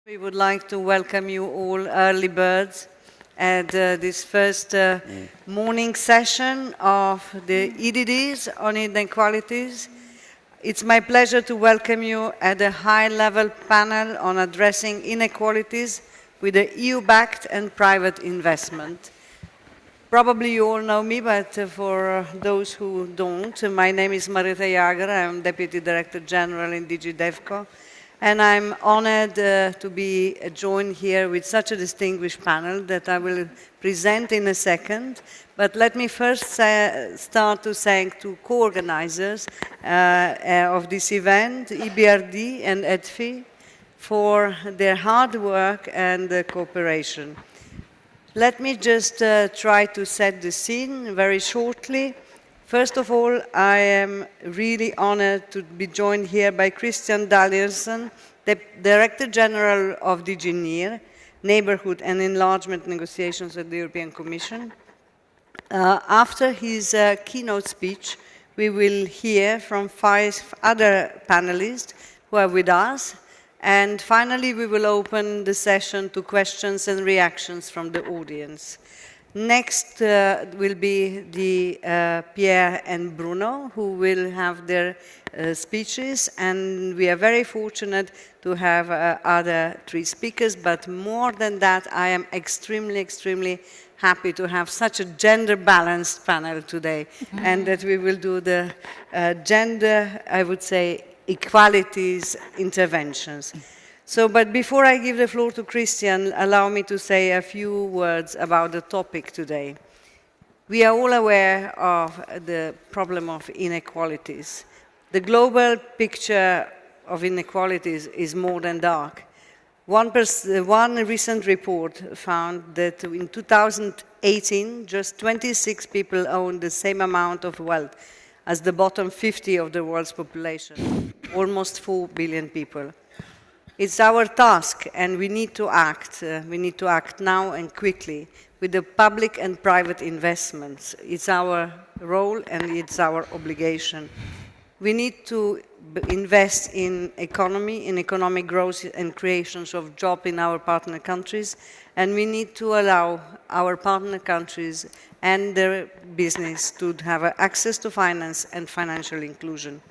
We would like to welcome you all early birds at this first morning session of the EDDs on inequalities. It's my pleasure to welcome you at a high-level panel on addressing inequalities with the EU-backed and private investment. Probably you all know me, but for those who don't, my name is Marita Jager. I'm Deputy Director General in DG DevCo. And I'm honored to be joined here with such a distinguished panel that I will present in a second. But let me first start to thank two co-organizers of this event, Ebrd and Edfi, for their hard work and cooperation. Let me just try to set the scene very shortly. First of all, I am really honored to be joined here by Christian Danielsen, the Director General of DG NEAR, Neighborhood and Enlargement Negotiations at the European Commission. After his keynote speech, we will hear from 5 other panelists who are with us. And finally, we will open the session to questions and reactions from the audience. Next will be the Pierre and Bruno, who will have their speeches, and we are very fortunate to have other 3 speakers, but more than that, I am extremely happy to have such a gender-balanced panel today, and that we will do the gender, I would say, equalities interventions. So, but before I give the floor to Christian, allow me to say a few words about the topic today. We are all aware of the problem of inequalities. The global picture of inequalities is more than dark. One recent report found that in 2018, just 26 people owned the same amount of wealth as the bottom 50 of the world's population, almost 4 billion people. It's our task, and we need to act. We need to act now and quickly with the public and private investments. It's our role and it's our obligation. We need to invest in economy, in economic growth and creations of jobs in our partner countries, and we need to allow our partner countries and their business to have access to finance and financial inclusion.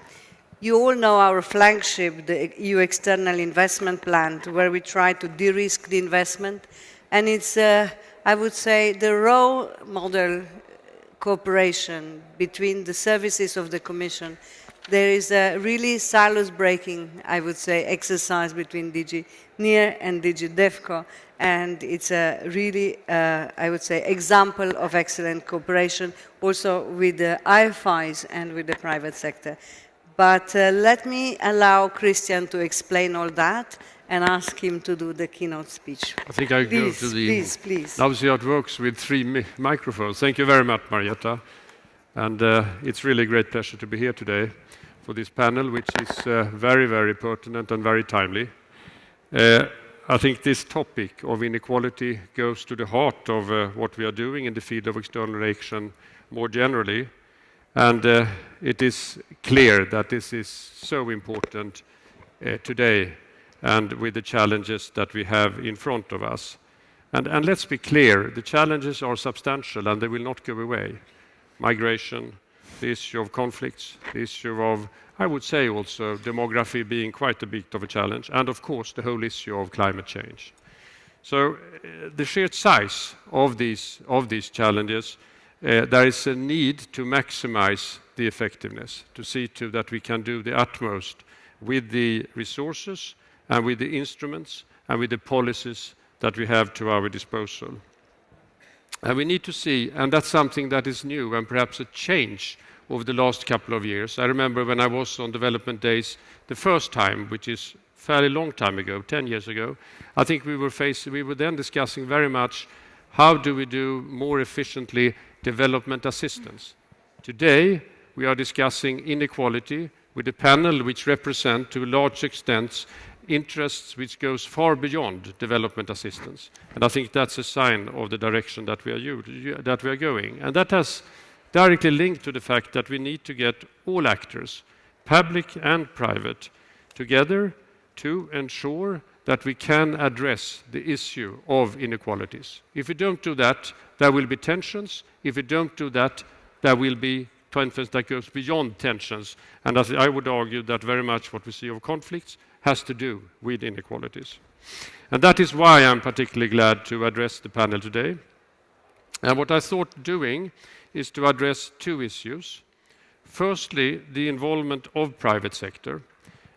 You all know our flagship, the EU External Investment Plan, where we try to de-risk the investment. And it's, I would say, the role model cooperation between the services of the Commission. There is a really silos-breaking, I would say, exercise between DG NEAR and DG DevCo. And it's a really, I would say, example of excellent cooperation, also with the IFIs and with the private sector. But let me allow Christian to explain all that and ask him to do the keynote speech. I think I go to the... Please. Now see how it works with 3 microphones. Thank you very much, Marietta. And it's really a great pleasure to be here today for this panel, which is very pertinent and very timely. I think this topic of inequality goes to the heart of what we are doing in the field of external action more generally. And it is clear that this is so important today and with the challenges that we have in front of us. And let's be clear, the challenges are substantial and they will not go away. Migration, the issue of conflicts, the issue of, I would say also, demography being quite a bit of a challenge, and of course the whole issue of climate change. So the sheer size of these challenges, there is a need to maximize the effectiveness, to see to that we can do the utmost with the resources and with the instruments and with the policies that we have to our disposal. And we need to see, and that's something that is new and perhaps a change over the last couple of years. I remember when I was on development days the first time, which is a fairly long time ago, 10 years ago, I think we were then discussing very much how do we do more efficiently development assistance. Today, we are discussing inequality with a panel which represent to a large extent interests which goes far beyond development assistance. And I think that's a sign of the direction that we are going. And that has directly linked to the fact that we need to get all actors, public and private, together to ensure that we can address the issue of inequalities. If we don't do that, there will be tensions. If we don't do that, there will be tensions that goes beyond tensions. And as I would argue that very much what we see of conflicts has to do with inequalities. And that is why I'm particularly glad to address the panel today. And what I thought doing is to address two issues. Firstly, the involvement of private sector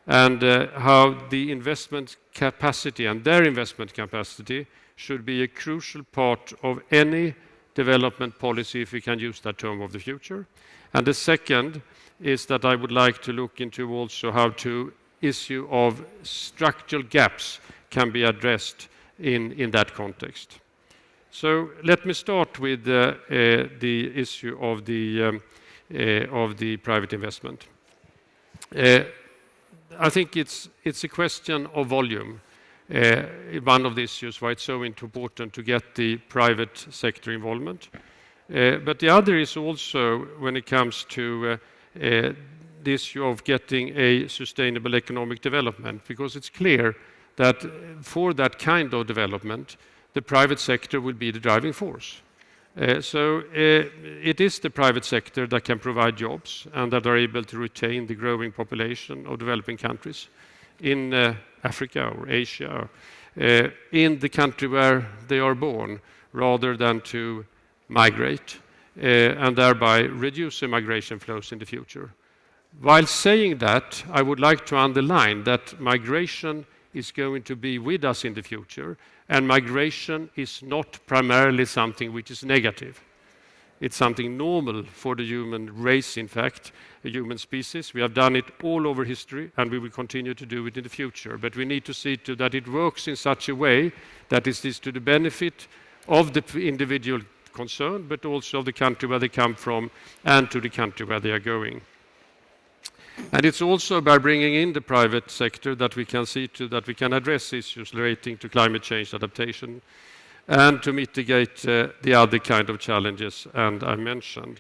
and how the investment capacity and their investment capacity should be a crucial part of any development policy, if we can use that term, of the future. And the second is that I would like to look into also how to issue of structural gaps can be addressed in that context. So let me start with the issue of the private investment. I think it's a question of volume. One of the issues why it's so important to get the private sector involvement. But the other is also when it comes to the issue of getting a sustainable economic development, because it's clear that for that kind of development, the private sector will be the driving force. So it is the private sector that can provide jobs and that are able to retain the growing population of developing countries in Africa or Asia, in the country where they are born, rather than to migrate and thereby reduce the migration flows in the future. While saying that, I would like to underline that migration is going to be with us in the future, and migration is not primarily something which is negative. It's something normal for the human race, in fact, the human species. We have done it all over history, and we will continue to do it in the future. But we need to see to that it works in such a way that it is to the benefit of the individual concerned, but also of the country where they come from and to the country where they are going. And it's also by bringing in the private sector that we can see to that we can address issues relating to climate change adaptation and to mitigate the other kind of challenges and I mentioned.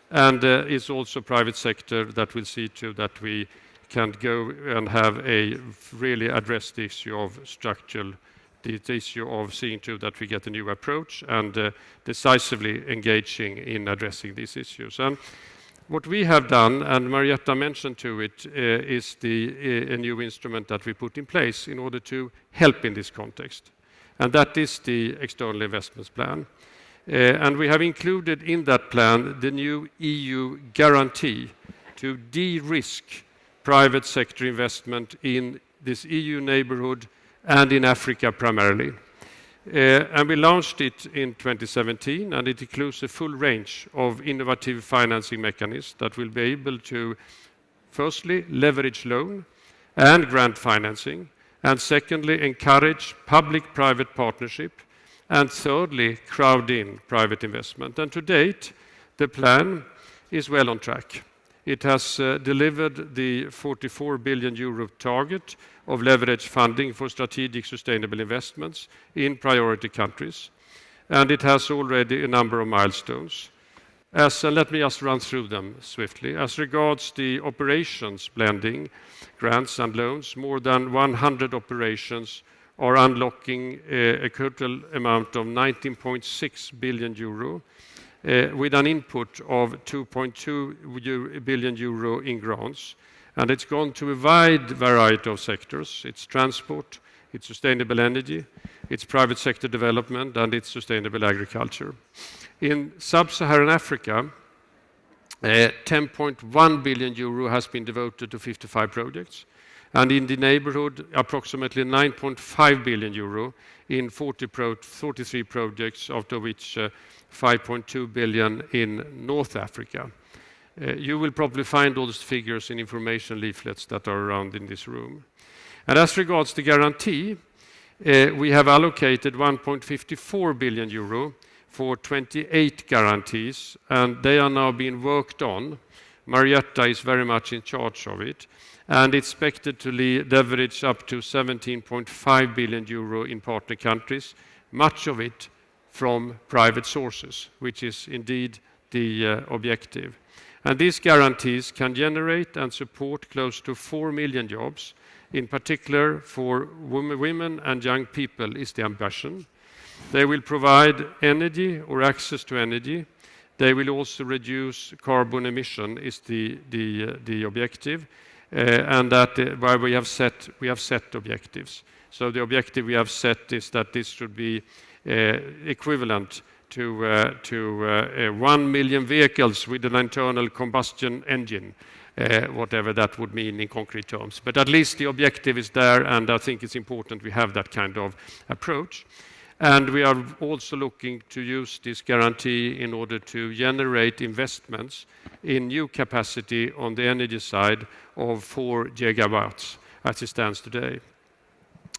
And it's also private sector that will see to that we can go and have a really address the issue of structural, the issue of seeing to that we get a new approach and decisively engaging in addressing these issues. And what we have done, and Marietta mentioned to it, is a new instrument that we put in place in order to help in this context. And that is the external investments plan. And we have included in that plan the new EU guarantee to de-risk private sector investment in this EU neighborhood and in Africa primarily. And we launched it in 2017, and it includes a full range of innovative financing mechanisms that will be able to, firstly, leverage loan and grant financing, and secondly, encourage public-private partnership, and thirdly, crowd in private investment. And to date, the plan is well on track. It has delivered the 44 billion euro target of leverage funding for strategic sustainable investments in priority countries. And it has already a number of milestones. Let me just run through them swiftly. As regards the operations blending, grants and loans, more than 100 operations are unlocking a total amount of 19.6 billion euro with an input of 2.2 billion euro in grants. And it's gone to a wide variety of sectors. It's transport, it's sustainable energy, it's private sector development, and it's sustainable agriculture. In sub-Saharan Africa, 10.1 billion euro has been devoted to 55 projects. And in the neighborhood, approximately 9.5 billion euro in 43 projects, out of which 5.2 billion in North Africa. You will probably find all those figures in information leaflets that are around in this room. And as regards the guarantee, we have allocated 1.54 billion euro for 28 guarantees, and they are now being worked on. Marietta is very much in charge of it, and expected to leverage up to 17.5 billion euro in partner countries, much of it from private sources, which is indeed the objective. And these guarantees can generate and support close to 4 million jobs, in particular for women and young people is the ambition. They will provide energy or access to energy. They will also reduce carbon emission is the objective, and that why we have set objectives. So the objective we have set is that this should be equivalent to 1 million vehicles with an internal combustion engine, whatever that would mean in concrete terms. But at least the objective is there, and I think it's important we have that kind of approach. And we are also looking to use this guarantee in order to generate investments in new capacity on the energy side of 4 gigawatts as it stands today.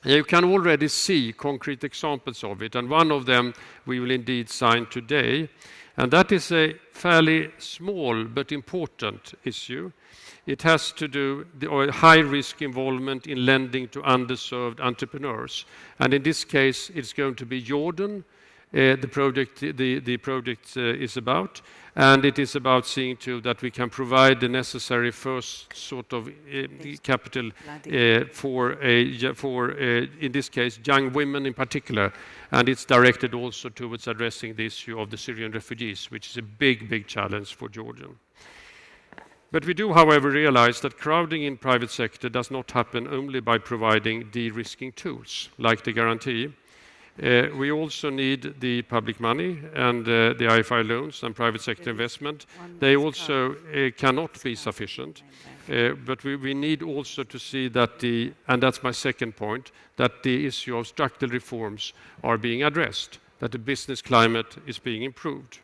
You can already see concrete examples of it, and one of them we will indeed sign today. And that is a fairly small but important issue. It has to do with high-risk involvement in lending to underserved entrepreneurs. And in this case, it's going to be Jordan, the project is about. And it is about seeing to that we can provide the necessary first sort of capital for in this case, young women in particular. And it's directed also towards addressing the issue of the Syrian refugees, which is a big, big challenge for Jordan. But we do, however, realize that crowding in private sector does not happen only by providing de-risking tools, like the guarantee. We also need the public money and the IFI loans and private sector investment. They also cannot be sufficient. But we need also to see that and that's my second point, that the issue of structural reforms are being addressed, that the business climate is being improved.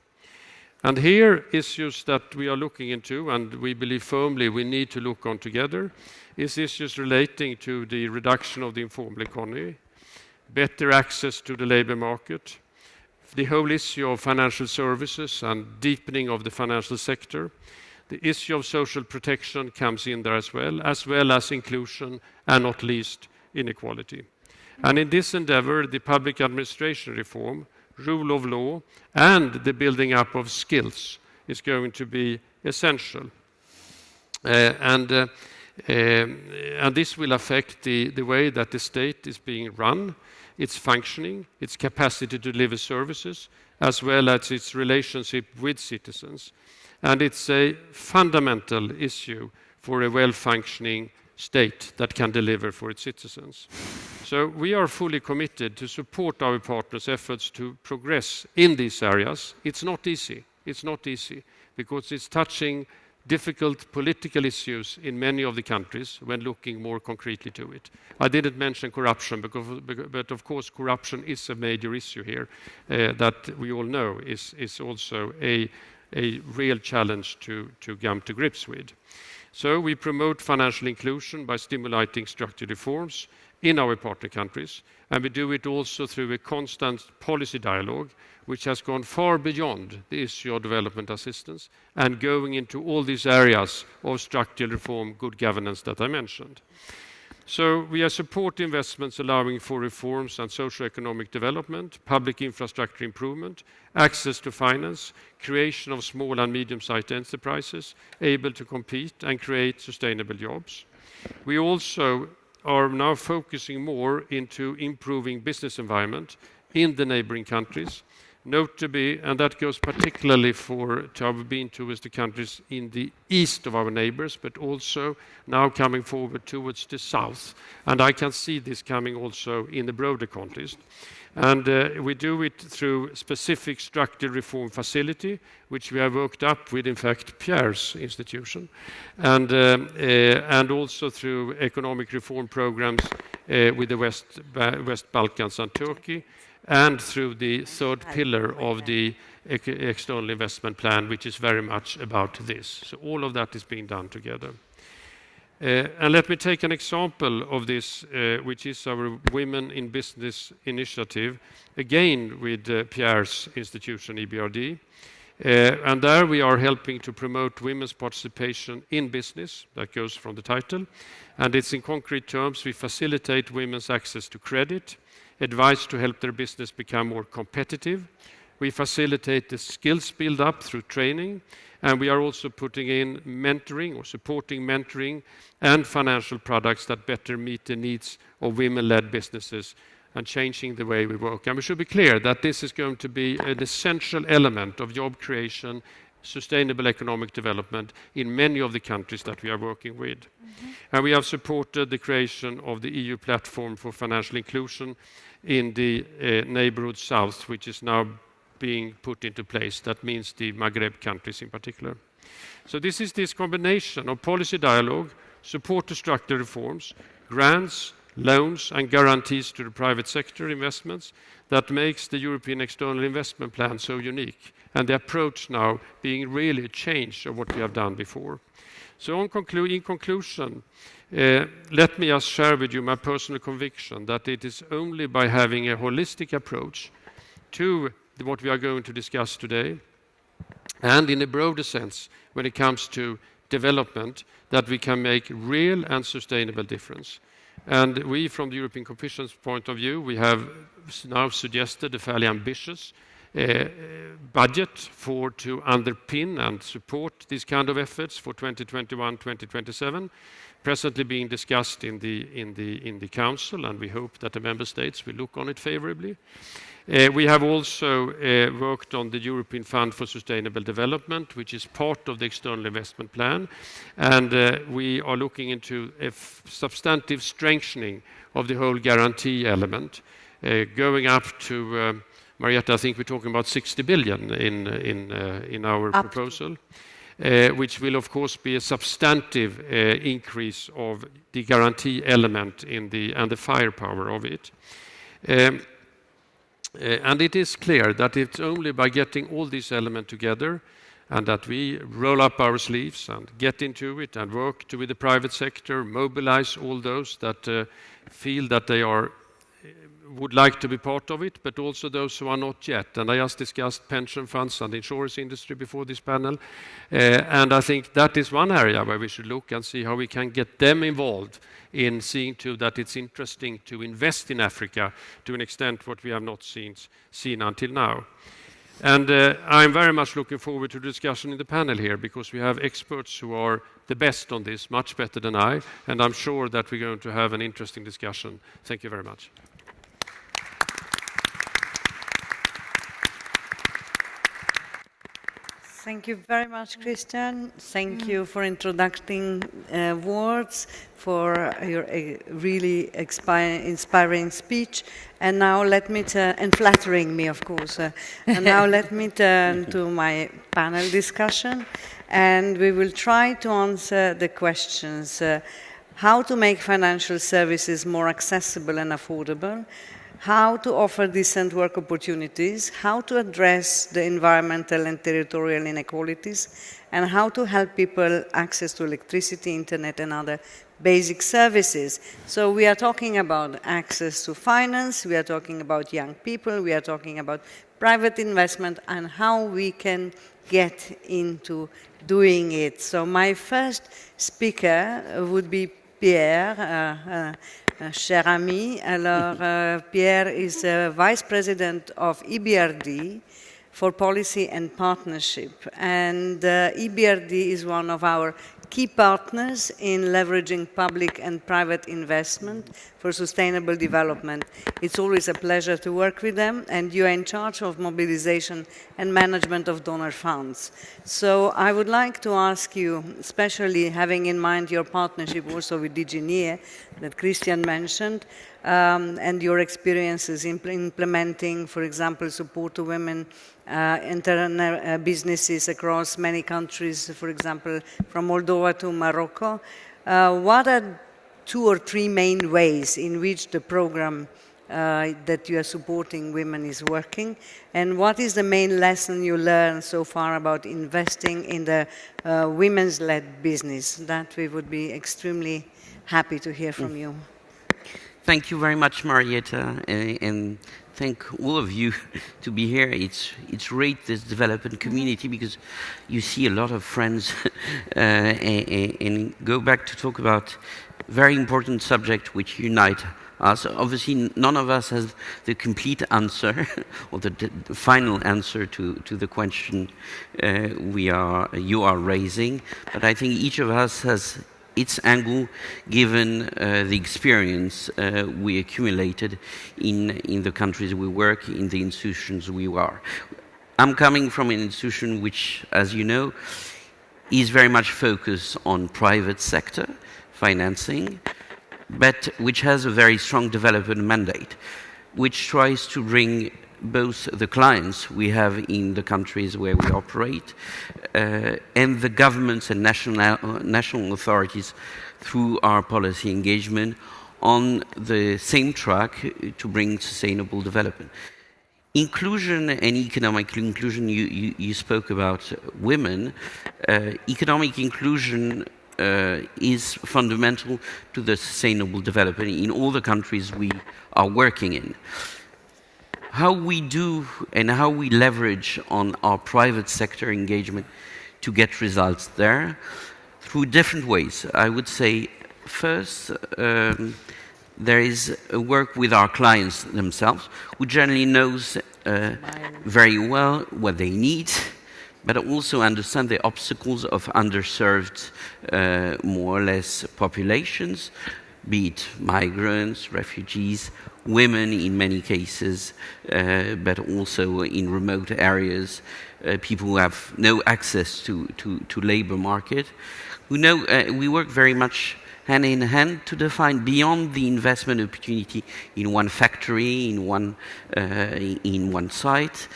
And here, issues that we are looking into, and we believe firmly we need to look on together, is issues relating to the reduction of the informal economy, better access to the labor market, the whole issue of financial services and deepening of the financial sector. The issue of social protection comes in there as well as inclusion and not least inequality. And in this endeavor, the public administration reform, rule of law, and the building up of skills is going to be essential. And this will affect the way that the state is being run, its functioning, its capacity to deliver services, as well as its relationship with citizens. And it's a fundamental issue for a well-functioning state that can deliver for its citizens. So we are fully committed to support our partners' efforts to progress in these areas. It's not easy. It's not easy because it's touching difficult political issues in many of the countries when looking more concretely to it. I didn't mention corruption, but of course corruption is a major issue here that we all know is also a real challenge to come to grips with. So we promote financial inclusion by stimulating structural reforms in our partner countries, and we do it also through a constant policy dialogue which has gone far beyond the issue of development assistance and going into all these areas of structural reform, good governance that I mentioned. So we are supporting investments allowing for reforms and socio-economic development, public infrastructure improvement, access to finance, creation of small and medium-sized enterprises able to compete and create sustainable jobs. We also are now focusing more into improving business environment in the neighboring countries, notably, and that goes particularly for Javabean towards the countries in the east of our neighbors, but also now coming forward towards the south. And I can see this coming also in the broader context. And we do it through specific structural reform facility, which we have worked up with, in fact, Pierre's institution, and also through economic reform programs with the West Balkans and Turkey, and through the third pillar of the external investment plan, which is very much about this. So all of that is being done together. And let me take an example of this, which is our Women in Business initiative, again with Pierre's institution, Ebrd. And there we are helping to promote women's participation in business. That goes from the title. And it's in concrete terms, we facilitate women's access to credit, advice to help their business become more competitive, We facilitate the skills build-up through training, and we are also putting in mentoring or supporting mentoring and financial products that better meet the needs of women-led businesses and changing the way we work. And we should be clear that this is going to be an essential element of job creation, sustainable economic development in many of the countries that we are working with. And we have supported the creation of the EU platform for financial inclusion in the neighborhood south, which is now being put into place. That means the Migrate countries in particular. So this is this combination of policy dialogue, support to structural reforms, grants, loans and guarantees to the private sector investments that makes the European External Investment Plan so unique, and the approach now being really a change of what we have done before. So in conclusion, let me just share with you my personal conviction that it is only by having a holistic approach to what we are going to discuss today, and in a broader sense when it comes to development, that we can make real and sustainable difference. And we, from the European Commission's point of view, we have now suggested a fairly ambitious budget to underpin and support these kind of efforts for 2021-2027, presently being discussed in the Council, and we hope that the Member States will look on it favorably. We have also worked on the European Fund for Sustainable Development, which is part of the External Investment Plan, and we are looking into a substantive strengthening of the whole guarantee element, going up to, Marietta, I think we're talking about 60 billion in our proposal, which will of course be a substantive increase of the guarantee element and the firepower of it. And it is clear that it's only by getting all these elements together and that we roll up our sleeves and get into it and work with the private sector, mobilize all those that feel that they would like to be part of it, but also those who are not yet. And I just discussed pension funds and the insurance industry before this panel. And I think that is one area where we should look and see how we can get them involved in seeing to that it's interesting to invest in Africa to an extent what we have not seen until now. And I'm very much looking forward to the discussion in the panel here, because we have experts who are the best on this, much better than I, and I'm sure that we're going to have an interesting discussion. Thank you very much. Thank you very much, Christian. Thank you for introducing words, for your really inspiring speech. And now let me and flattering me, of course. And now let me turn to my panel discussion. And we will try to answer the questions. How to make financial services more accessible and affordable, how to offer decent work opportunities, how to address the environmental and territorial inequalities, and how to help people access to electricity, internet, and other basic services. So we are talking about access to finance, we are talking about young people, we are talking about private investment, and how we can get into doing it. So my first speaker would be Pierre, cher ami. Alors, Pierre is Vice President of Ebrd for Policy and Partnership. And Ebrd is one of our key partners in leveraging public and private investment for sustainable development. It's always a pleasure to work with them, and you are in charge of mobilization and management of donor funds. So I would like to ask you, especially having in mind your partnership also with DG that Christian mentioned, and your experiences in implementing, for example, support to women businesses across many countries, for example, from Moldova to Morocco. What are 2 or 3 main ways in which the program that you are supporting women is working? And what is the main lesson you learned so far about investing in the women's-led business? That we would be extremely happy to hear from you. Thank you very much, Marietta, and thank all of you to be here. It's great, this development community, because you see a lot of friends and go back to talk about very important subject which unite us. Obviously, none of us has the complete answer or the final answer to the question you are raising, but I think each of us has its angle given the experience we accumulated in the countries we work, in the institutions we are. I'm coming from an institution which, as you know, is very much focused on private sector financing, but which has a very strong development mandate, which tries to bring both the clients we have in the countries where we operate and the governments and national authorities through our policy engagement on the same track to bring sustainable development. Inclusion and economic inclusion, you spoke about women. Economic inclusion is fundamental to the sustainable development in all the countries we are working in. How we do and how we leverage on our private sector engagement to get results there through different ways. I would say first, there is a work with our clients themselves, who generally knows very well what they need, but also understand the obstacles of underserved, more or less, populations, be it migrants, refugees, women in many cases, but also in remote areas, people who have no access to labor market. We work very much hand in hand to define beyond the investment opportunity in one factory, in one site,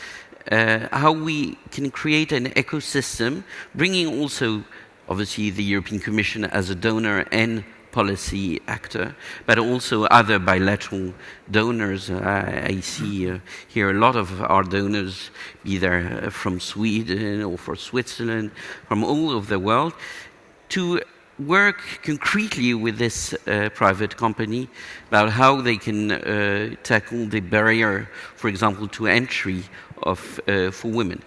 how we can create an ecosystem, bringing also, obviously, the European Commission as a donor and policy actor, but also other bilateral donors. I see here a lot of our donors, be they from Sweden or from Switzerland, from all over the world, to work concretely with this private company about how they can tackle the barrier, for example, to entry for women.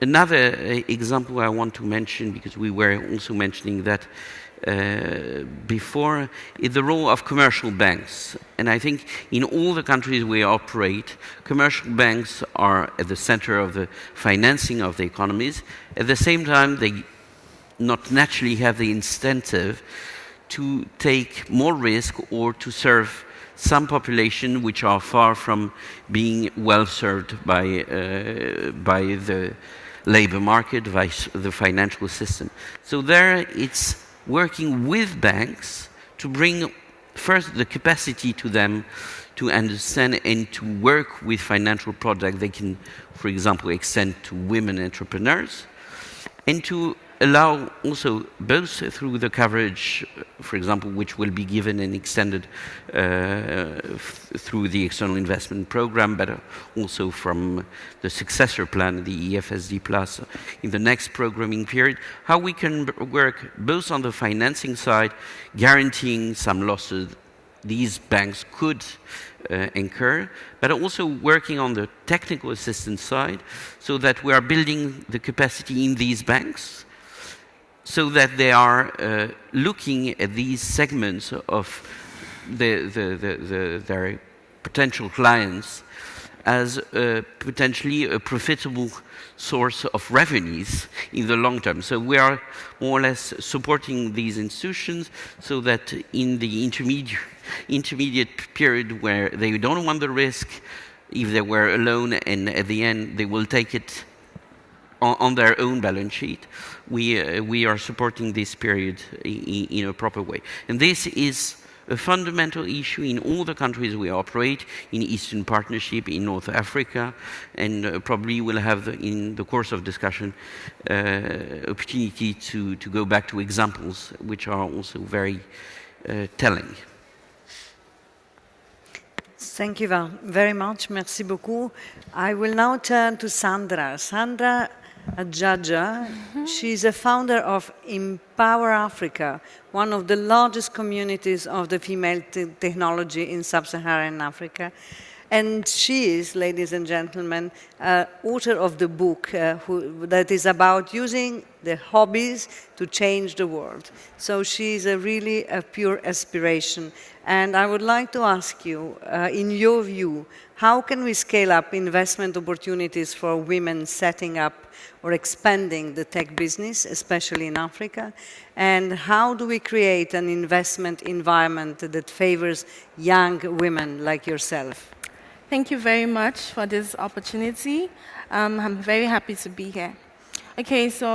Another example I want to mention, because we were also mentioning that before, is the role of commercial banks. And I think in all the countries we operate, commercial banks are at the center of the financing of the economies. At the same time, they not naturally have the incentive to take more risk or to serve some population which are far from being well served by the labor market, by the financial system. So there it's working with banks to bring first the capacity to them to understand and to work with financial products they can, for example, extend to women entrepreneurs, and to allow also both through the coverage, for example, which will be given and extended through the external investment program, but also from the successor plan, the EFSD Plus, in the next programming period, how we can work both on the financing side, guaranteeing some losses these banks could incur, but also working on the technical assistance side, so that we are building the capacity in these banks, so that they are looking at these segments of their potential clients as potentially a profitable source of revenues in the long term. So we are more or less supporting these institutions so that in the intermediate period where they don't want the risk, if they were alone and at the end they will take it on their own balance sheet, we are supporting this period in a proper way. And this is a fundamental issue in all the countries we operate, in Eastern Partnership, in North Africa, and probably we'll have, in the course of discussion, opportunity to go back to examples which are also very telling. Thank you very much. Merci beaucoup. I will now turn to Sandra. Sandra Adjaja, she's a founder of Empower Africa, one of the largest communities of the female technology in sub-Saharan Africa. And she is, ladies and gentlemen, author of the book that is about using the hobbies to change the world. So she's really a pure aspiration. And I would like to ask you, in your view, how can we scale up investment opportunities for women setting up or expanding the tech business, especially in Africa? And how do we create an investment environment that favors young women like yourself? Thank you very much for this opportunity. I'm very happy to be here. Okay, so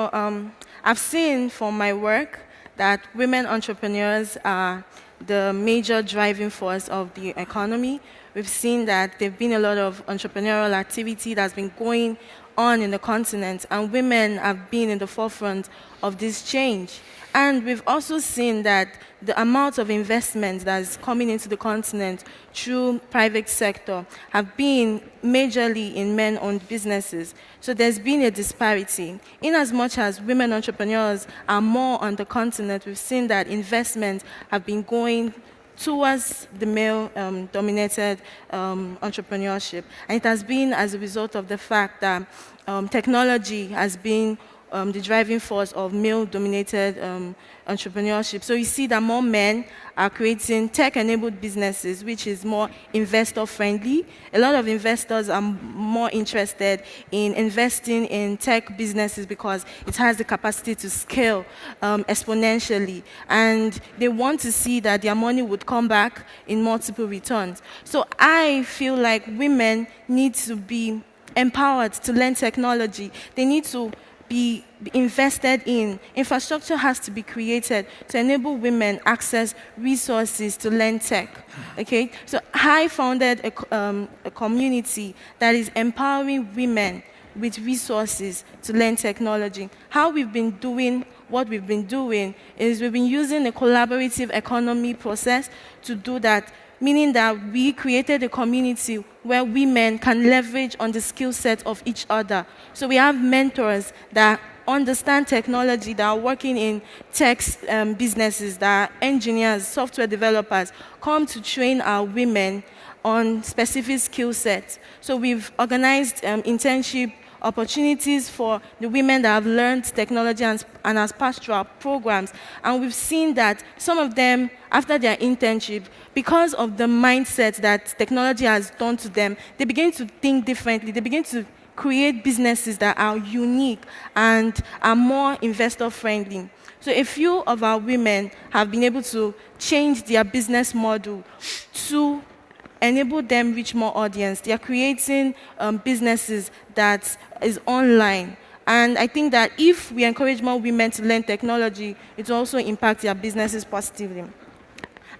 I've seen from my work that women entrepreneurs are the major driving force of the economy. We've seen that there've been a lot of entrepreneurial activity that's been going on in the continent, and women have been in the forefront of this change. And we've also seen that the amount of investment that is coming into the continent through private sector have been majorly in men-owned businesses. So there's been a disparity. In as much as women entrepreneurs are more on the continent, we've seen that investments have been going towards the male-dominated entrepreneurship. And it has been as a result of the fact that technology has been the driving force of male-dominated entrepreneurship. So you see that more men are creating tech-enabled businesses, which is more investor-friendly. A lot of investors are more interested in investing in tech businesses because it has the capacity to scale exponentially. And they want to see that their money would come back in multiple returns. So I feel like women need to be empowered to learn technology. They need to be invested in. Infrastructure has to be created to enable women access resources to learn tech. Okay, so I founded a community that is empowering women with resources to learn technology. How we've been doing what we've been doing is we've been using a collaborative economy process to do that, meaning that we created a community where women can leverage on the skill set of each other. So we have mentors that understand technology, that are working in tech businesses, that are engineers, software developers, come to train our women on specific skill sets. So we've organized internship opportunities for the women that have learned technology and has passed through our programs. And we've seen that some of them, after their internship, because of the mindset that technology has done to them, they begin to think differently. They begin to create businesses that are unique and are more investor-friendly. So a few of our women have been able to change their business model to enable them reach more audience. They are creating businesses that is online. And I think that if we encourage more women to learn technology, it will also impact their businesses positively.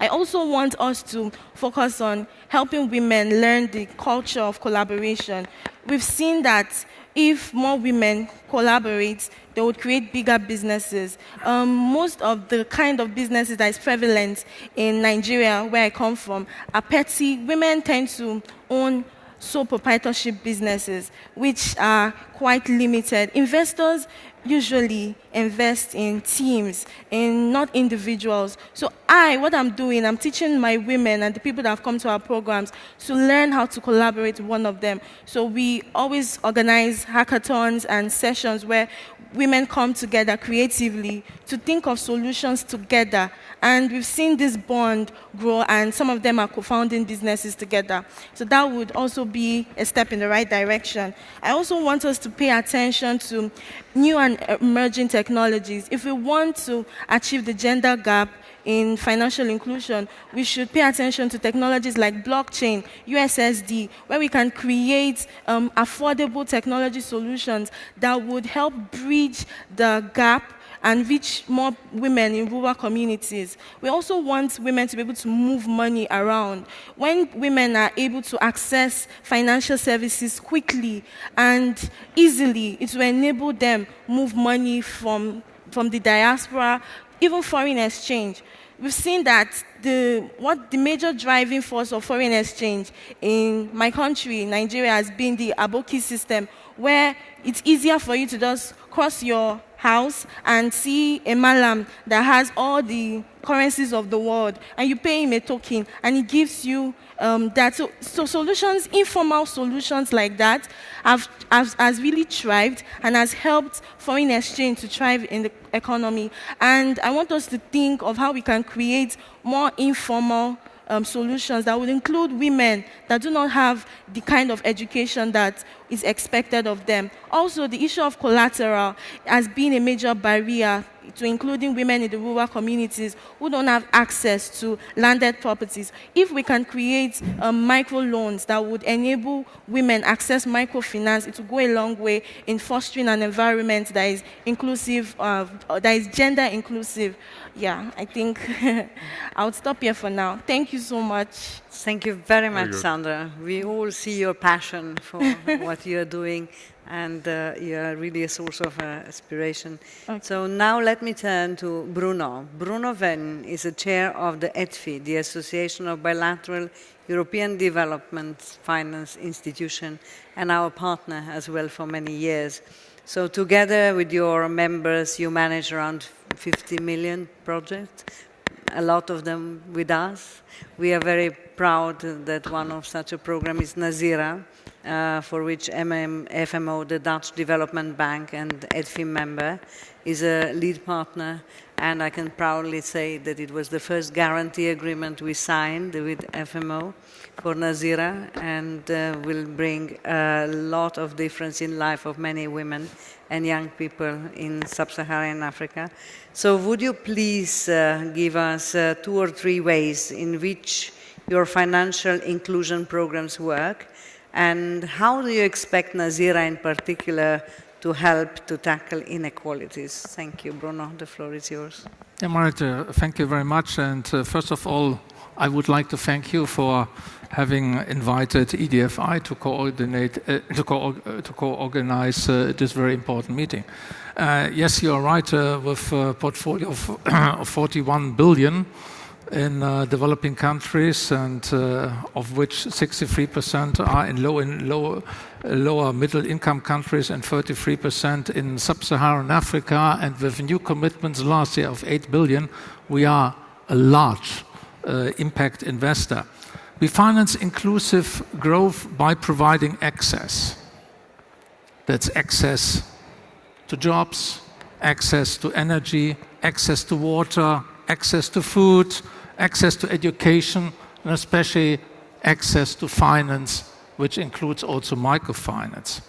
I also want us to focus on helping women learn the culture of collaboration. We've seen that if more women collaborate, they would create bigger businesses. Most of the kind of businesses that is prevalent in Nigeria, where I come from, are petty. Women tend to own sole proprietorship businesses, which are quite limited. Investors usually invest in teams, in not individuals. So what I'm doing, I'm teaching my women and the people that have come to our programs to learn how to collaborate with one of them. So we always organize hackathons and sessions where women come together creatively to think of solutions together. And we've seen this bond grow, and some of them are co-founding businesses together. So that would also be a step in the right direction. I also want us to pay attention to new and emerging technologies. If we want to achieve the gender gap in financial inclusion, we should pay attention to technologies like blockchain, USSD, where we can create affordable technology solutions that would help bridge the gap and reach more women in rural communities. We also want women to be able to move money around. When women are able to access financial services quickly and easily, it will enable them move money from the diaspora, even foreign exchange. We've seen that the major driving force of foreign exchange in my country, Nigeria, has been the Aboki system, where it's easier for you to just cross your house and see a malam that has all the currencies of the world, and you pay him a token, and he gives you So solutions, informal solutions like that, has really thrived and has helped foreign exchange to thrive in the economy. And I want us to think of how we can create more informal solutions that would include women that do not have the kind of education that is expected of them. Also, the issue of collateral has been a major barrier to including women in the rural communities who don't have access to landed properties. If we can create microloans that would enable women access microfinance, it will go a long way in fostering an environment that is inclusive, that is gender inclusive. Yeah, I think I'll stop here for now. Thank you so much. Thank you very much, Sandra. We all see your passion for what you're doing, and you're really a source of inspiration. Okay. So now let me turn to Bruno. Bruno Venn is the chair of the EDFI, the Association of Bilateral European Development Finance Institution, and our partner as well for many years. So together with your members, you manage around 50 million projects, a lot of them with us. We are very proud that one of such a program is Nazira, for which FMO, the Dutch Development Bank and EDFI member, is a lead partner. And I can proudly say that it was the first guarantee agreement we signed with FMO for Nazira, and will bring a lot of difference in life of many women and young people in sub-Saharan Africa. So would you please give us 2 or 3 ways in which your financial inclusion programs work, and how do you expect Nazira in particular to help to tackle inequalities? Thank you, Bruno. The floor is yours. Yeah, Marita, thank you very much. And first of all, I would like to thank you for having invited EDFI to co-organize this very important meeting. Yes, you are right, with a portfolio of 41 billion in developing countries, and of which 63% are in lower middle income countries and 33% in sub-Saharan Africa. And with new commitments last year of 8 billion, we are a large impact investor. We finance inclusive growth by providing access. That's access to jobs, access to energy, access to water, access to food, access to education, and especially access to finance, which includes also microfinance.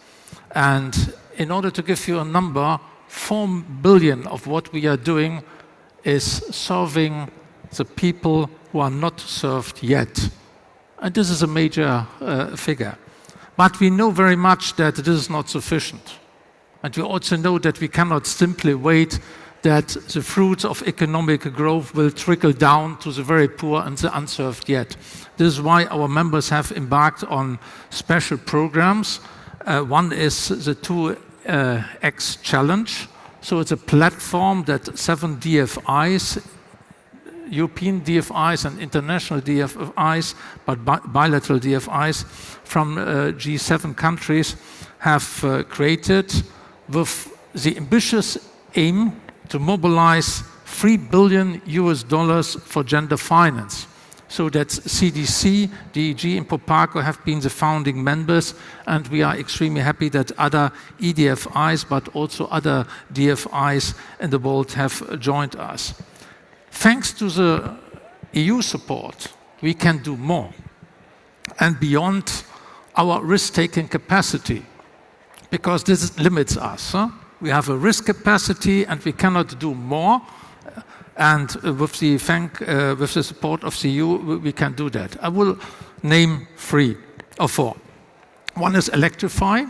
And in order to give you a number, 4 billion of what we are doing is serving the people who are not served yet. And this is a major figure. But we know very much that this is not sufficient. And we also know that we cannot simply wait that the fruits of economic growth will trickle down to the very poor and the unserved yet. This is why our members have embarked on special programs. One is the 2X Challenge. So it's a platform that 7 DFIs, European DFIs and international DFIs, but bilateral DFIs from G7 countries have created with the ambitious aim to mobilize $3 billion for gender finance. So that's CDC, DEG, and Popaco have been the founding members, and we are extremely happy that other EDFIs, but also other DFIs in the world have joined us. Thanks to the EU support, we can do more. And beyond our risk-taking capacity, because this limits us. We have a risk capacity and we cannot do more. And with the support of the EU, we can do that. I will name 3 or 4. One is Electrify,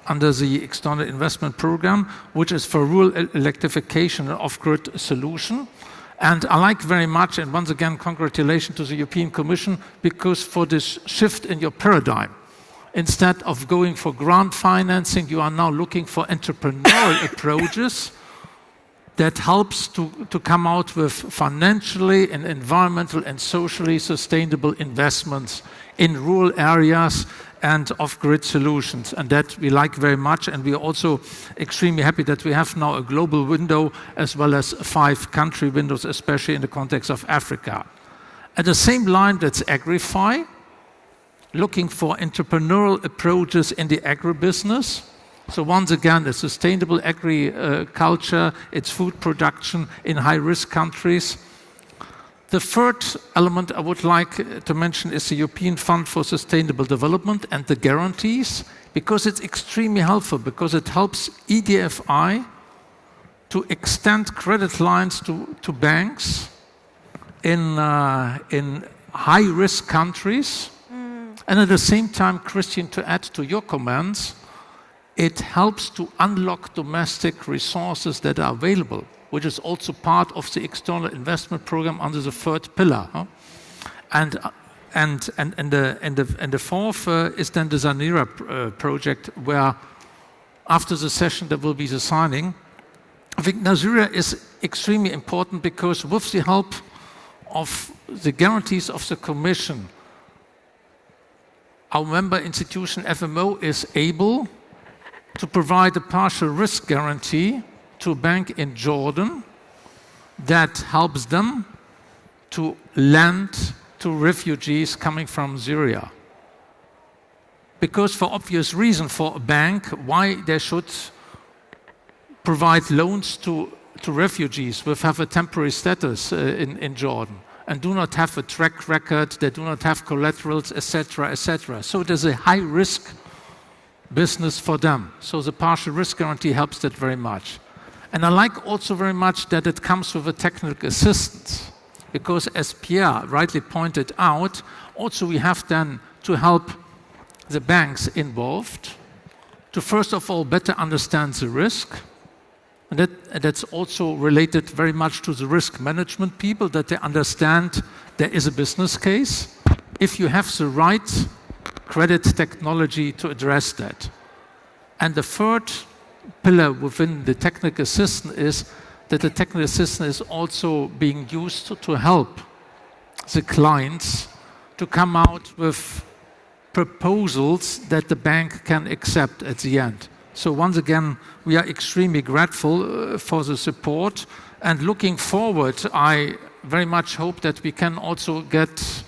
under the External Investment Program, which is for rural electrification and off-grid solution. And I like very much, and once again, congratulations to the European Commission, because for this shift in your paradigm, instead of going for grant financing, you are now looking for entrepreneurial approaches that helps to come out with financially and environmental and socially sustainable investments in rural areas and off-grid solutions. And that we like very much. And we are also extremely happy that we have now a global window as well as 5 country windows, especially in the context of Africa. At the same line, that's Agrify, looking for entrepreneurial approaches in the agribusiness. So once again, it's sustainable agriculture, it's food production in high-risk countries. The third element I would like to mention is the European Fund for Sustainable Development and the guarantees, because it's extremely helpful, because it helps EDFI to extend credit lines to banks in high-risk countries. And at the same time, Christian, to add to your comments, it helps to unlock domestic resources that are available, which is also part of the external investment program under the third pillar. And the fourth is then the Zanera project, where after the session there will be the signing. I think Nazira is extremely important because with the help of the guarantees of the Commission, our member institution FMO is able to provide a partial risk guarantee to a bank in Jordan that helps them to lend to refugees coming from Syria. Because for obvious reason for a bank, why they should provide loans to refugees who have a temporary status in Jordan and do not have a track record, they do not have collaterals, etc., etc. So it is a high-risk business for them. So the partial risk guarantee helps that very much. And I like also very much that it comes with a technical assistance, because as Pierre rightly pointed out, also we have then to help the banks involved to first of all better understand the risk. And that's also related very much to the risk management people, that they understand there is a business case if you have the right credit technology to address that. And the third pillar within the technical assistance is that the technical assistance is also being used to help the clients to come out with proposals that the bank can accept at the end. So once again, we are extremely grateful for the support, and looking forward, I very much hope that we can also get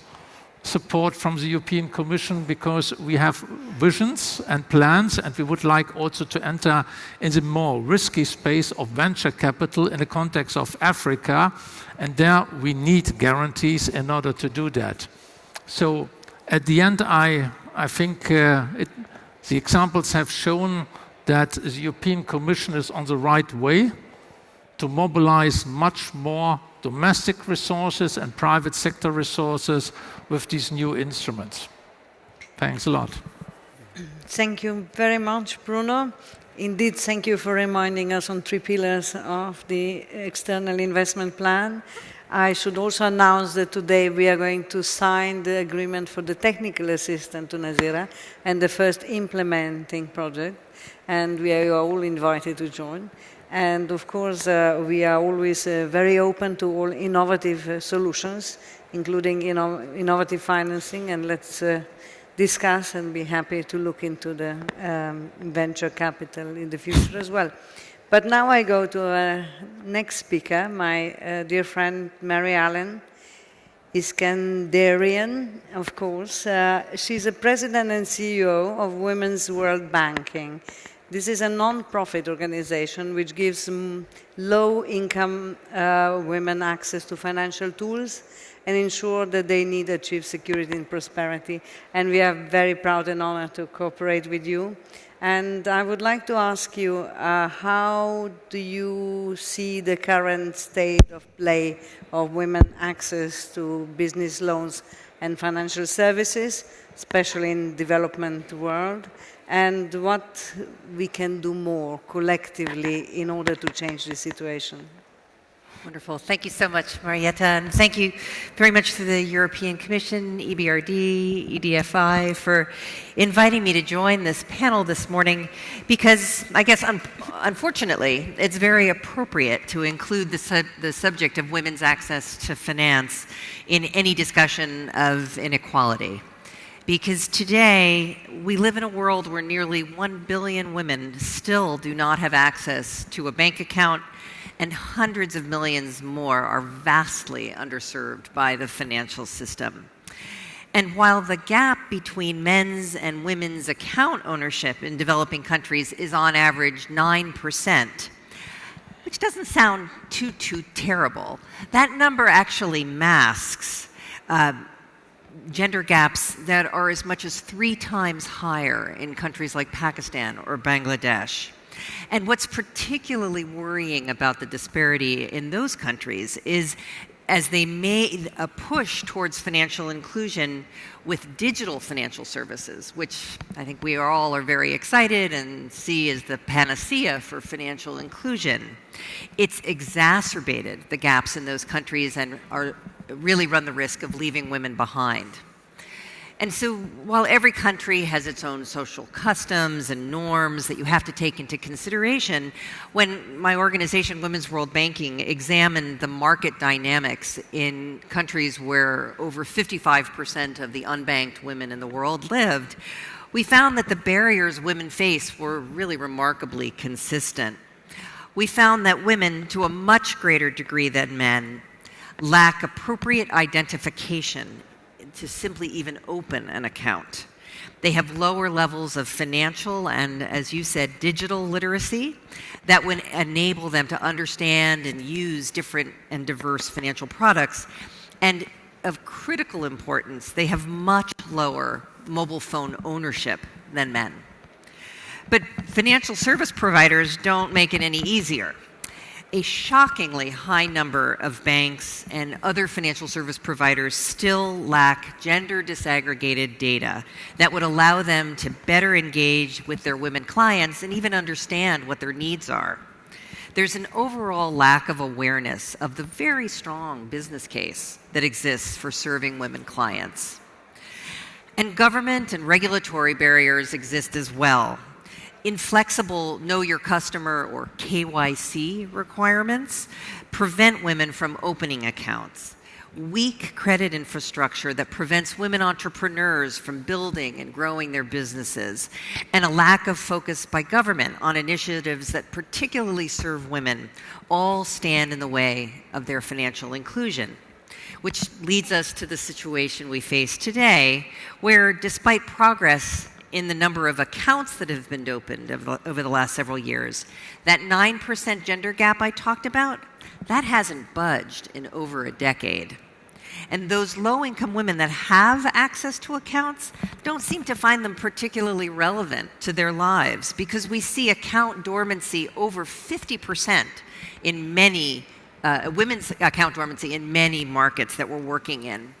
support from the European Commission, because we have visions and plans, and we would like also to enter in the more risky space of venture capital in the context of Africa, and there we need guarantees in order to do that. So at the end, I think the examples have shown that the European Commission is on the right way to mobilize much more domestic resources and private sector resources with these new instruments. Thanks a lot. Thank you very much, Bruno. Indeed, thank you for reminding us on 3 pillars of the external investment plan. I should also announce that today we are going to sign the agreement for the technical assistance to Nazira and the first implementing project, and we are all invited to join. And of course, we are always very open to all innovative solutions, including innovative financing, and let's discuss and be happy to look into the venture capital in the future as well. But now I go to next speaker, my dear friend Mary Allen Iskandarian, of course. She's a president and CEO of Women's World Banking. This is a non-profit organization which gives low-income women access to financial tools and ensure that they need to achieve security and prosperity. And we are very proud and honored to cooperate with you. And I would like to ask you, how do you see the current state of play of women access to business loans and financial services, especially in the development world? And what we can do more collectively in order to change the situation. Wonderful. Thank you so much, Marietta. And thank you very much to the European Commission, Ebrd, EDFI, for inviting me to join this panel this morning, because I guess, unfortunately, it's very appropriate to include the subject of women's access to finance in any discussion of inequality. Because today, we live in a world where nearly 1 billion women still do not have access to a bank account, and hundreds of millions more are vastly underserved by the financial system. And while the gap between men's and women's account ownership in developing countries is on average 9%, which doesn't sound too terrible, that number actually masks gender gaps that are as much as 3 times higher in countries like Pakistan or Bangladesh. And what's particularly worrying about the disparity in those countries is as they made a push towards financial inclusion with digital financial services, which I think we all are very excited and see as the panacea for financial inclusion, it's exacerbated the gaps in those countries and really run the risk of leaving women behind. And so while every country has its own social customs and norms that you have to take into consideration, when my organization, Women's World Banking, examined the market dynamics in countries where over 55% of the unbanked women in the world lived, we found that the barriers women face were really remarkably consistent. We found that women, to a much greater degree than men, lack appropriate identification to simply even open an account. They have lower levels of financial and, as you said, digital literacy that would enable them to understand and use different and diverse financial products. And of critical importance, they have much lower mobile phone ownership than men. But financial service providers don't make it any easier. A shockingly high number of banks and other financial service providers still lack gender disaggregated data that would allow them to better engage with their women clients and even understand what their needs are. There's an overall lack of awareness of the very strong business case that exists for serving women clients. And government and regulatory barriers exist as well. Inflexible Know Your Customer or KYC requirements prevent women from opening accounts. Weak credit infrastructure that prevents women entrepreneurs from building and growing their businesses, and a lack of focus by government on initiatives that particularly serve women all stand in the way of their financial inclusion. Which leads us to the situation we face today, where despite progress in the number of accounts that have been opened over the last several years, that 9% gender gap I talked about, that hasn't budged in over a decade. And those low-income women that have access to accounts don't seem to find them particularly relevant to their lives, because we see account dormancy over 50% in many, women's account dormancy in many markets that we're working in.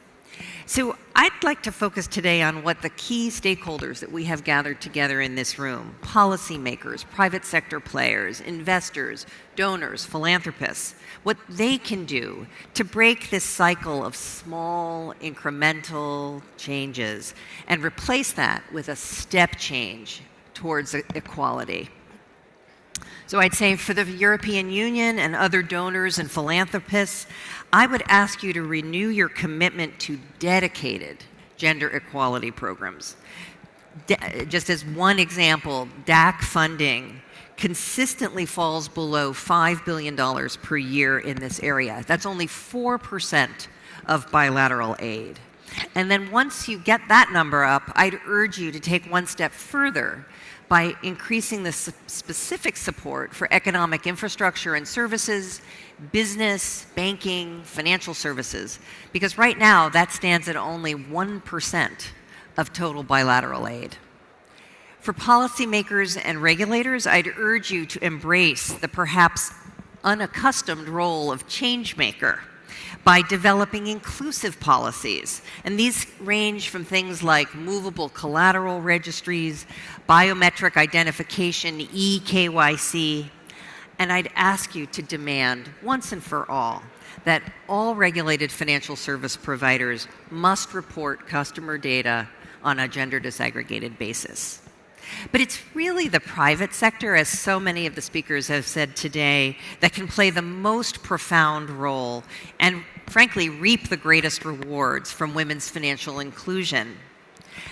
So I'd like to focus today on what the key stakeholders that we have gathered together in this room, policymakers, private sector players, investors, donors, philanthropists, what they can do to break this cycle of small incremental changes and replace that with a step change towards equality. So I'd say for the European Union and other donors and philanthropists, I would ask you to renew your commitment to dedicated gender equality programs. Just as one example, DAC funding consistently falls below $5 billion per year in this area. That's only 4% of bilateral aid. And then once you get that number up, I'd urge you to take one step further by increasing the specific support for economic infrastructure and services, business, banking, financial services, because right now that stands at only 1% of total bilateral aid. For policymakers and regulators, I'd urge you to embrace the perhaps unaccustomed role of change maker by developing inclusive policies. And these range from things like movable collateral registries, biometric identification, eKYC. And I'd ask you to demand, once and for all, that all regulated financial service providers must report customer data on a gender disaggregated basis. But it's really the private sector, as so many of the speakers have said today, that can play the most profound role and, frankly, reap the greatest rewards from women's financial inclusion.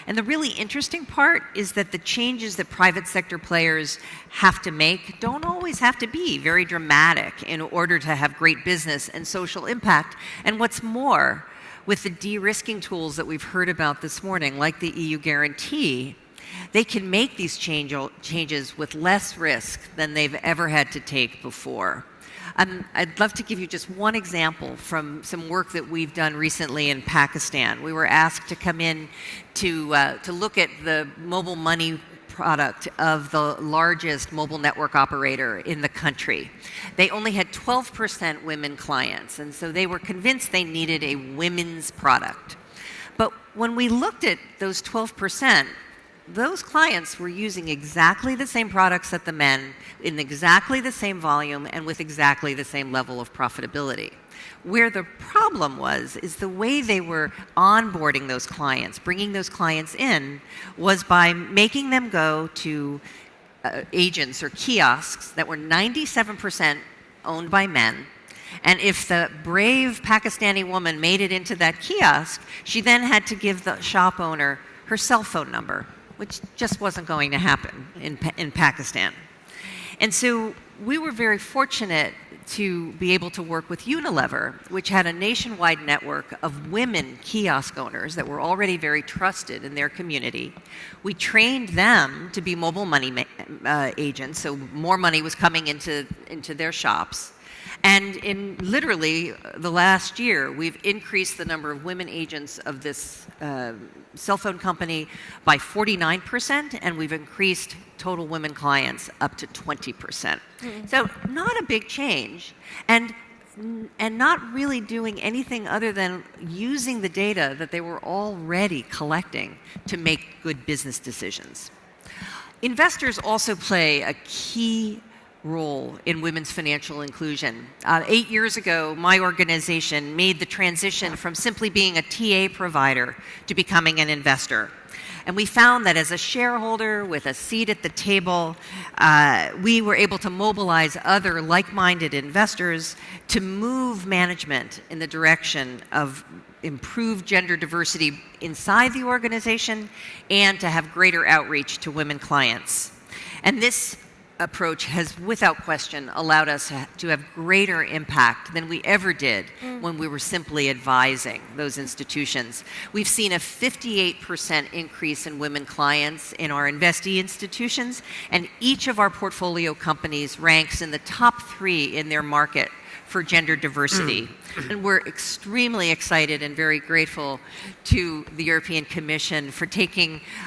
And the really interesting part is that the changes that private sector players have to make don't always have to be very dramatic in order to have great business and social impact. And what's more, with the de-risking tools that we've heard about this morning, like the EU guarantee, they can make these changes with less risk than they've ever had to take before. I'd love to give you just one example from some work that we've done recently in Pakistan. We were asked to come in to look at the mobile money product of the largest mobile network operator in the country. They only had 12% women clients, and so they were convinced they needed a women's product. But when we looked at those 12%, those clients were using exactly the same products that the men, in exactly the same volume, and with exactly the same level of profitability. Where the problem was, is the way they were onboarding those clients, bringing those clients in, was by making them go to agents or kiosks that were 97% owned by men. And if the brave Pakistani woman made it into that kiosk, she then had to give the shop owner her cell phone number, which just wasn't going to happen in Pakistan. And so we were very fortunate to be able to work with Unilever, which had a nationwide network of women kiosk owners that were already very trusted in their community. We trained them to be mobile money agents, so more money was coming into their shops. And in literally the last year, we've increased the number of women agents of this cell phone company by 49%, and we've increased total women clients up to 20%. So not a big change, and not really doing anything other than using the data that they were already collecting to make good business decisions. Investors also play a key role in women's financial inclusion. 8 years ago, my organization made the transition from simply being a TA provider to becoming an investor. And we found that as a shareholder with a seat at the table, we were able to mobilize other like-minded investors to move management in the direction of improved gender diversity inside the organization and to have greater outreach to women clients. And this approach has, without question, allowed us to have greater impact than we ever did when we were simply advising those institutions. We've seen a 58% increase in women clients in our investee institutions, and each of our portfolio companies ranks in the top 3 in their market for gender diversity. And we're extremely excited and very grateful to the European Commission for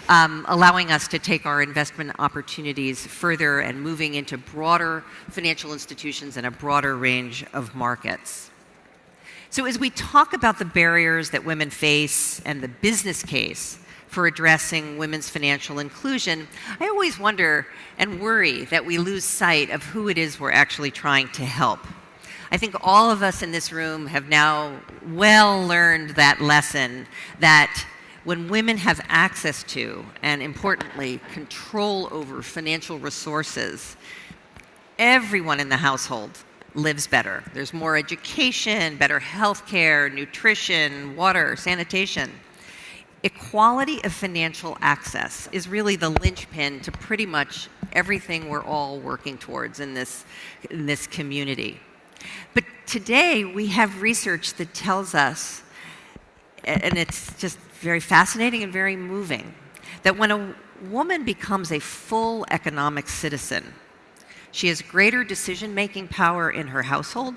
allowing us to take our investment opportunities further and moving into broader financial institutions and a broader range of markets. So as we talk about the barriers that women face and the business case for addressing women's financial inclusion, I always wonder and worry that we lose sight of who it is we're actually trying to help. I think all of us in this room have now well learned that lesson that when women have access to, and importantly, control over financial resources, everyone in the household lives better. There's more education, better health care, nutrition, water, sanitation. Equality of financial access is really the linchpin to pretty much everything we're all working towards in this community. But today we have research that tells us, and it's just very fascinating and very moving, that when a woman becomes a full economic citizen, she has greater decision-making power in her household,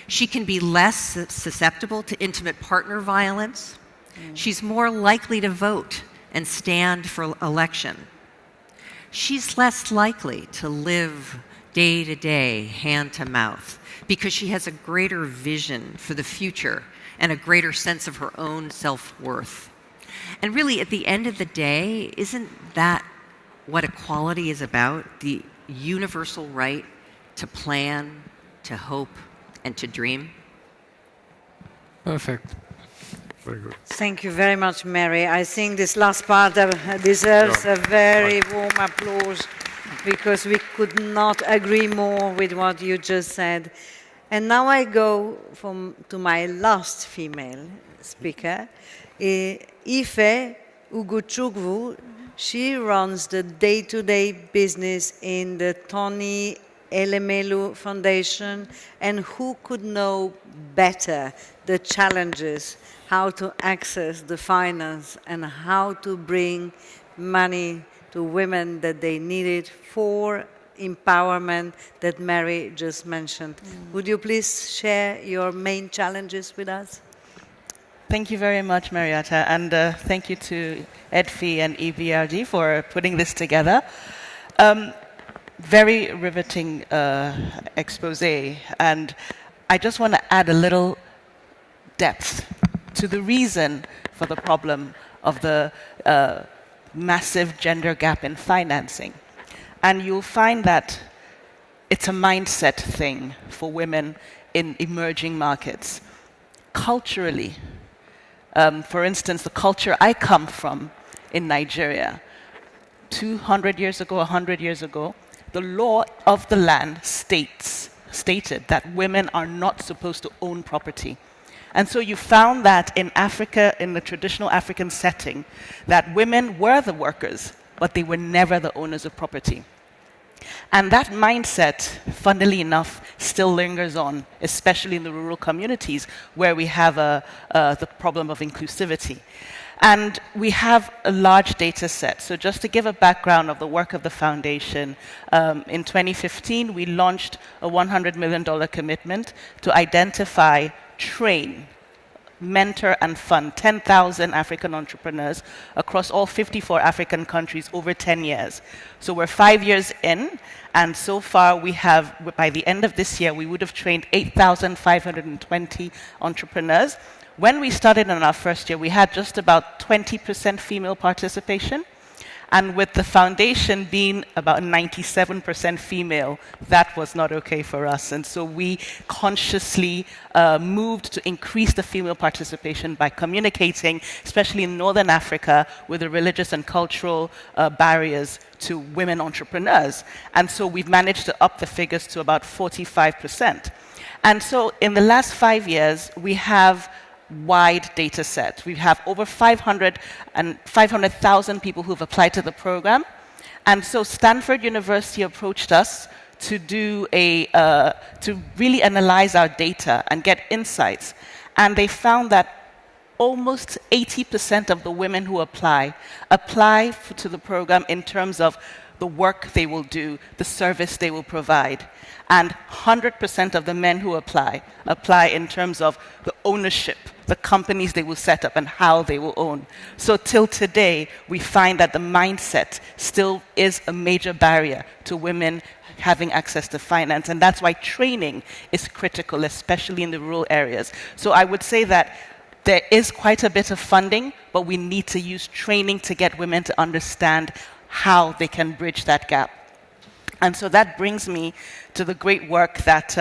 she can be less susceptible to intimate partner violence, she's more likely to vote and stand for election, she's less likely to live day to day, hand to mouth, because she has a greater vision for the future and a greater sense of her own self-worth. And really, at the end of the day, isn't that what equality is about? The universal right to plan, to hope, and to dream? Perfect. Very good. Thank you very much, Mary. I think this last part deserves a very warm applause, because we could not agree more with what you just said. And now I go to my last female speaker, Ife Ugochukwu. She runs the day-to-day business in the Tony Elemelu Foundation, and who could know better the challenges, how to access the finance and how to bring money to women that they needed for empowerment that Mary just mentioned. Would you please share your main challenges with us? Thank you very much, Marietta, and thank you to EDFI and Ebrd for putting this together. Very riveting expose, and I just want to add a little depth to the reason for the problem of the massive gender gap in financing. And you'll find that it's a mindset thing for women in emerging markets. Culturally, for instance, the culture I come from in Nigeria, 200 years ago, 100 years ago, the law of the land stated that women are not supposed to own property. And so you found that in Africa, in the traditional African setting, that women were the workers, but they were never the owners of property. And that mindset, funnily enough, still lingers on, especially in the rural communities where we have the problem of inclusivity. And we have a large data set. So just to give a background of the work of the foundation, in 2015, we launched a $100 million commitment to identify, train, mentor and fund 10,000 African entrepreneurs across all 54 African countries over 10 years. So we're 5 years in, and so far we have, by the end of this year, we would have trained 8,520 entrepreneurs. When we started in our first year, we had just about 20% female participation. And with the foundation being about 97% female, that was not okay for us. And so we consciously moved to increase the female participation by communicating, especially in Northern Africa, with the religious and cultural barriers to women entrepreneurs. And so we've managed to up the figures to about 45%. And so in the last 5 years, we have wide data set. We have over 500,000 people who've applied to the program. And so Stanford University approached us to do to really analyze our data and get insights. And they found that almost 80% of the women who apply to the program in terms of the work they will do, the service they will provide. And 100% of the men who apply in terms of the ownership, the companies they will set up and how they will own. So till today, we find that the mindset still is a major barrier to women having access to finance. And that's why training is critical, especially in the rural areas. So I would say that there is quite a bit of funding, but we need to use training to get women to understand how they can bridge that gap. And so that brings me to the great work that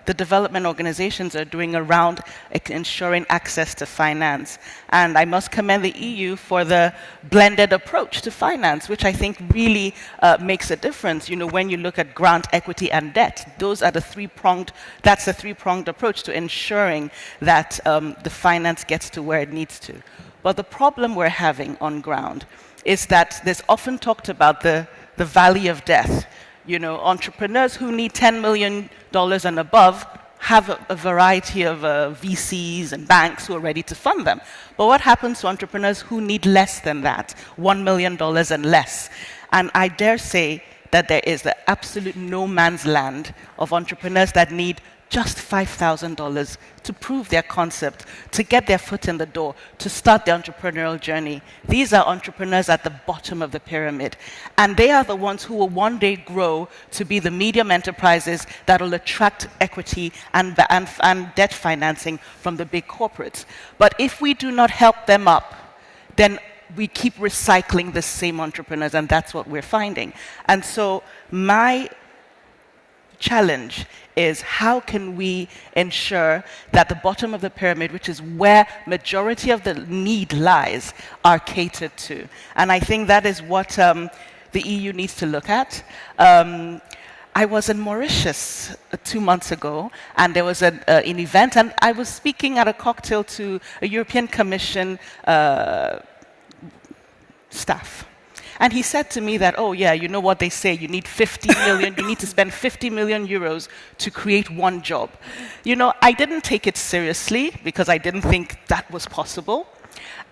the development organizations are doing around ensuring access to finance. And I must commend the EU for the blended approach to finance, which I think really makes a difference. You know, when you look at grant, equity, and debt, that's a three-pronged approach to ensuring that the finance gets to where it needs to. But the problem we're having on ground is that there's often talked about the valley of death. You know, entrepreneurs who need $10 million and above have a variety of VCs and banks who are ready to fund them. But what happens to entrepreneurs who need less than that, $1 million and less? And I dare say that there is the absolute no man's land of entrepreneurs that need just $5,000 to prove their concept, to get their foot in the door, to start the entrepreneurial journey. These are entrepreneurs at the bottom of the pyramid. And they are the ones who will one day grow to be the medium enterprises that will attract equity and debt financing from the big corporates. But if we do not help them up, then we keep recycling the same entrepreneurs, and that's what we're finding. And so my challenge is how can we ensure that the bottom of the pyramid, which is where majority of the need lies, are catered to? And I think that is what the EU needs to look at. I was in Mauritius 2 months ago, and there was an event, and I was speaking at a cocktail to a European Commission staff. And he said to me that, oh yeah, you know what they say, you need 50 million, you need to spend 50 million euros to create one job. You know, I didn't take it seriously because I didn't think that was possible.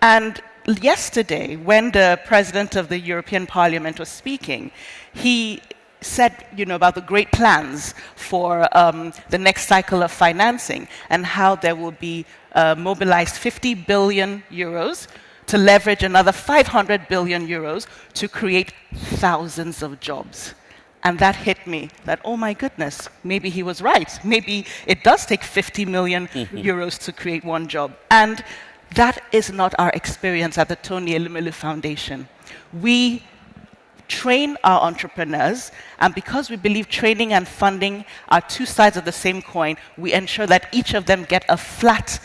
And yesterday, when the president of the European Parliament was speaking, he said, you know, about the great plans for the next cycle of financing and how there will be mobilized 50 billion euros to leverage another 500 billion euros to create thousands of jobs. And that hit me, that, oh my goodness, maybe he was right. Maybe it does take 50 million euros to create one job. And that is not our experience at the Tony Elumelu Foundation. We train our entrepreneurs, and because we believe training and funding are two sides of the same coin, we ensure that each of them get a flat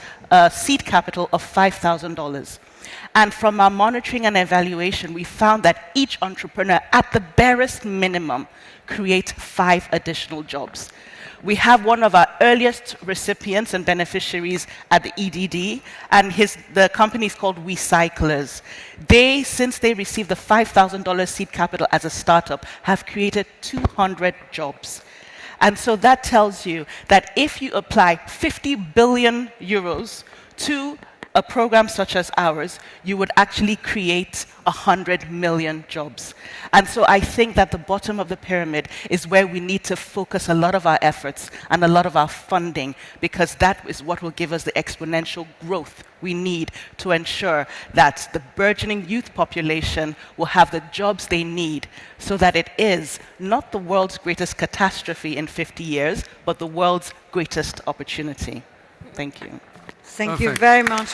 seed capital of $5,000. And from our monitoring and evaluation, we found that each entrepreneur, at the barest minimum, creates 5 additional jobs. We have one of our earliest recipients and beneficiaries at the EDD, and the company is called WeCyclers. They, since they received the $5,000 seed capital as a startup, have created 200 jobs. And so that tells you that if you apply 50 billion euros to a program such as ours, you would actually create 100 million jobs. And so I think that the bottom of the pyramid is where we need to focus a lot of our efforts and a lot of our funding, because that is what will give us the exponential growth we need to ensure that the burgeoning youth population will have the jobs they need, so that it is not the world's greatest catastrophe in 50 years, but the world's greatest opportunity. Thank you. Thank you very much.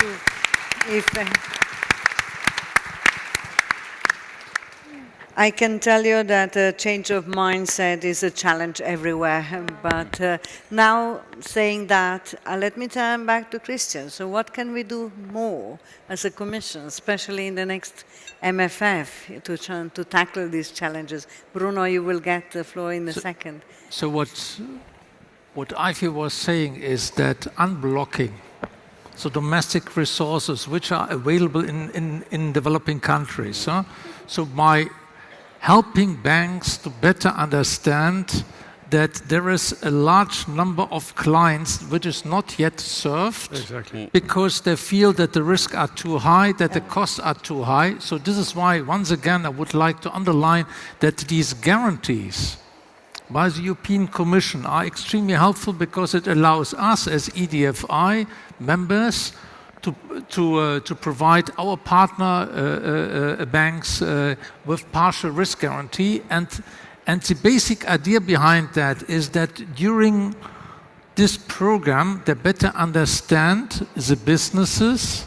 I can tell you that a change of mindset is a challenge everywhere. But now saying that, let me turn back to Christian. So what can we do more as a Commission, especially in the next MFF, to tackle these challenges? Bruno, you will get the floor in a second. So what Ivy was saying is that unblocking so domestic resources which are available in developing countries. So by helping banks to better understand that there is a large number of clients which is not yet served because they feel that the risks are too high, that the costs are too high. So this is why, once again, I would like to underline that these guarantees by the European Commission are extremely helpful, because it allows us as EDFI members to provide our partner banks with partial risk guarantee. And the basic idea behind that is that during this program, they better understand the businesses,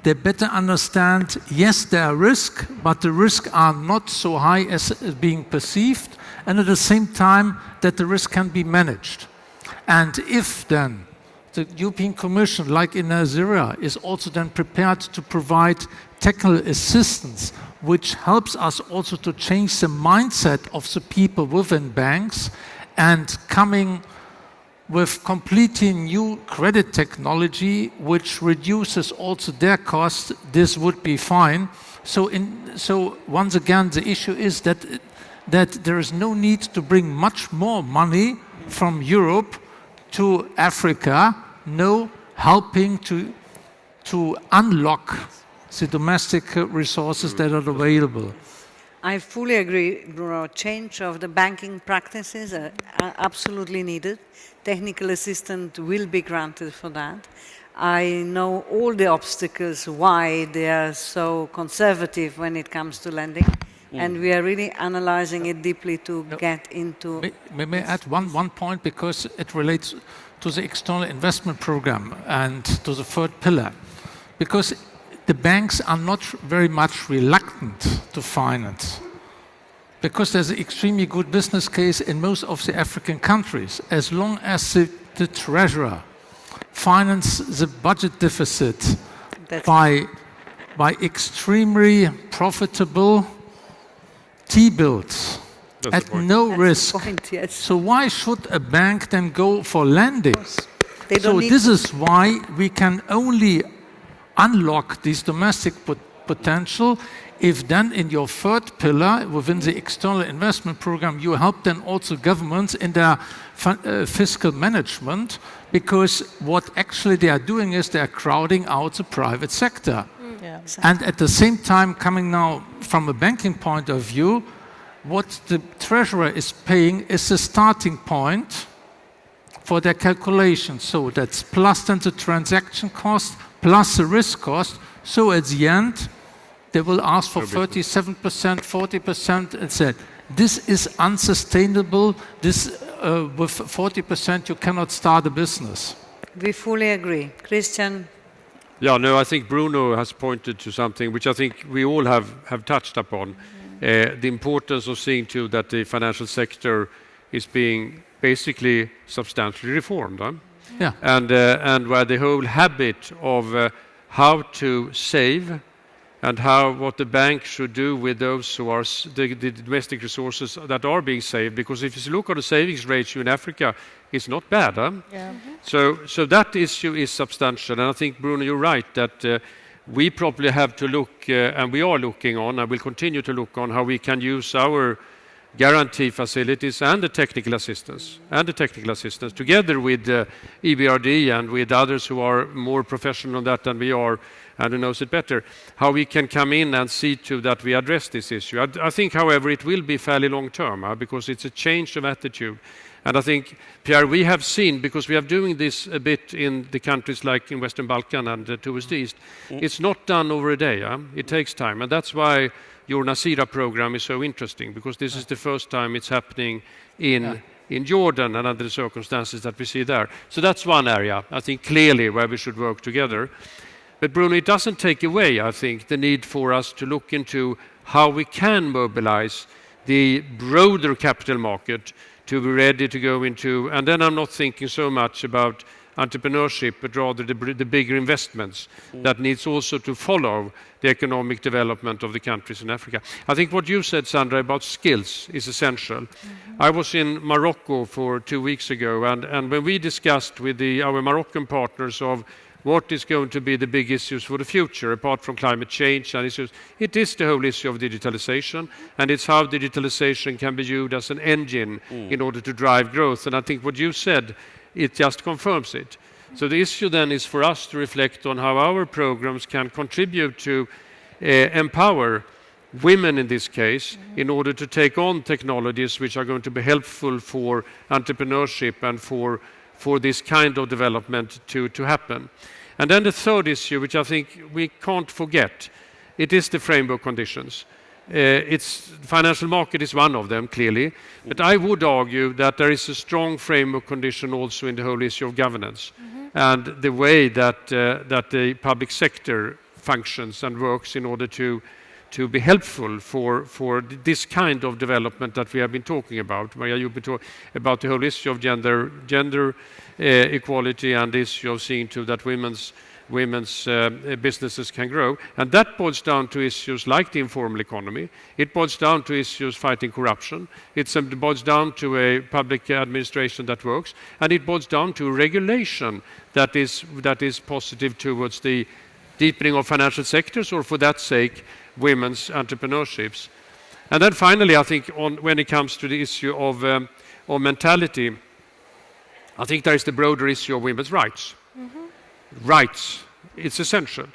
they better understand, yes, there are risks, but the risks are not so high as being perceived, and at the same time that the risk can be managed. And if then the European Commission, like in Nigeria, is also then prepared to provide technical assistance, which helps us also to change the mindset of the people within banks, and coming with completely new credit technology, which reduces also their costs, this would be fine. So once again, the issue is that there is no need to bring much more money from Europe to Africa, no, helping to unlock the domestic resources that are available. I fully agree, Bruno. Change of the banking practices are absolutely needed. Technical assistance will be granted for that. I know all the obstacles why they are so conservative when it comes to lending. And we are really analyzing it deeply to get into... May I add one point, because it relates to the external investment program and to the third pillar. Because the banks are not very much reluctant to finance, because there's an extremely good business case in most of the African countries. As long as the treasurer finance the budget deficit by extremely profitable T-bills at no risk. Point, yes. So why should a bank then go for lending? So this is why we can only unlock this domestic potential if then in your third pillar, within the external investment program, you help then also governments in their fiscal management, because what actually they are doing is they are crowding out the private sector. Yeah. And at the same time, coming now from a banking point of view, what the treasurer is paying is the starting point for their calculation. So that's plus then the transaction cost, plus the risk cost. So at the end, they will ask for 37%, 40%, and said, this is unsustainable. This, with 40%, you cannot start a business. We fully agree. Christian? Yeah, no, I think Bruno has pointed to something which I think we all have touched upon. The importance of seeing to that the financial sector is being basically substantially reformed. Yeah. And where the whole habit of how to save and what the bank should do with those who are the domestic resources that are being saved. Because if you look at the savings ratio in Africa, it's not bad. Yeah. So that issue is substantial. And I think, Bruno, you're right that we probably have to look, and we are looking on, and will continue to look on how we can use our guarantee facilities and the technical assistance, together with Ebrd and with others who are more professional on that than we are and who knows it better, how we can come in and see to that we address this issue. I think, however, it will be fairly long term because it's a change of attitude. And I think, Pierre, we have seen, because we are doing this a bit in the countries like in Western Balkan and towards the East, it's not done over a day. It takes time. And that's why your Nasira program is so interesting, because this is the first time it's happening in Jordan and under the circumstances that we see there. So that's one area, I think, clearly where we should work together. But Bruno, it doesn't take away, I think, the need for us to look into how we can mobilize the broader capital market to be ready to go into, and then I'm not thinking so much about entrepreneurship, but rather the bigger investments that needs also to follow the economic development of the countries in Africa. I think what you said, Sandra, about skills is essential. I was in Morocco for 2 weeks ago, and when we discussed with our Moroccan partners of what is going to be the big issues for the future, apart from climate change and issues, it is the whole issue of digitalization, and it's how digitalization can be viewed as an engine in order to drive growth. And I think what you said, it just confirms it. So the issue then is for us to reflect on how our programs can contribute to empower women in this case in order to take on technologies which are going to be helpful for entrepreneurship and for this kind of development to happen. And then the third issue, which I think we can't forget, it is the framework conditions. Financial market is one of them, clearly, but I would argue that there is a strong framework condition also in the whole issue of governance and the way that the public sector functions and works in order to be helpful for this kind of development that we have been talking about. Maria, you've been talking about the whole issue of gender equality and the issue of seeing to that women's businesses can grow. And that boils down to issues like the informal economy. It boils down to issues fighting corruption. It boils down to a public administration that works. And it boils down to regulation that is positive towards the deepening of financial sectors, or for that sake, women's entrepreneurships. And then finally, I think when it comes to the issue of mentality, I think there is the broader issue of women's rights. Rights, it's essential.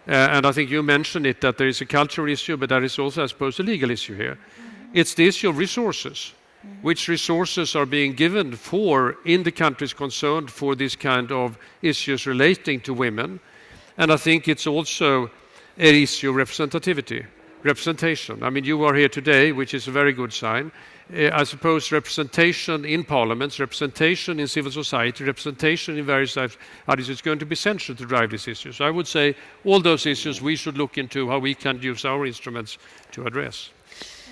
And I think you mentioned it, that there is a cultural issue, but there is also, I suppose, a legal issue here. It's the issue of resources. Which resources are being given in the countries concerned for this kind of issues relating to women. And I think it's also an issue of representation. I mean, you are here today, which is a very good sign. I suppose representation in parliaments, representation in civil society, representation in various types of issues is going to be essential to drive these issues. So I would say all those issues we should look into how we can use our instruments to address.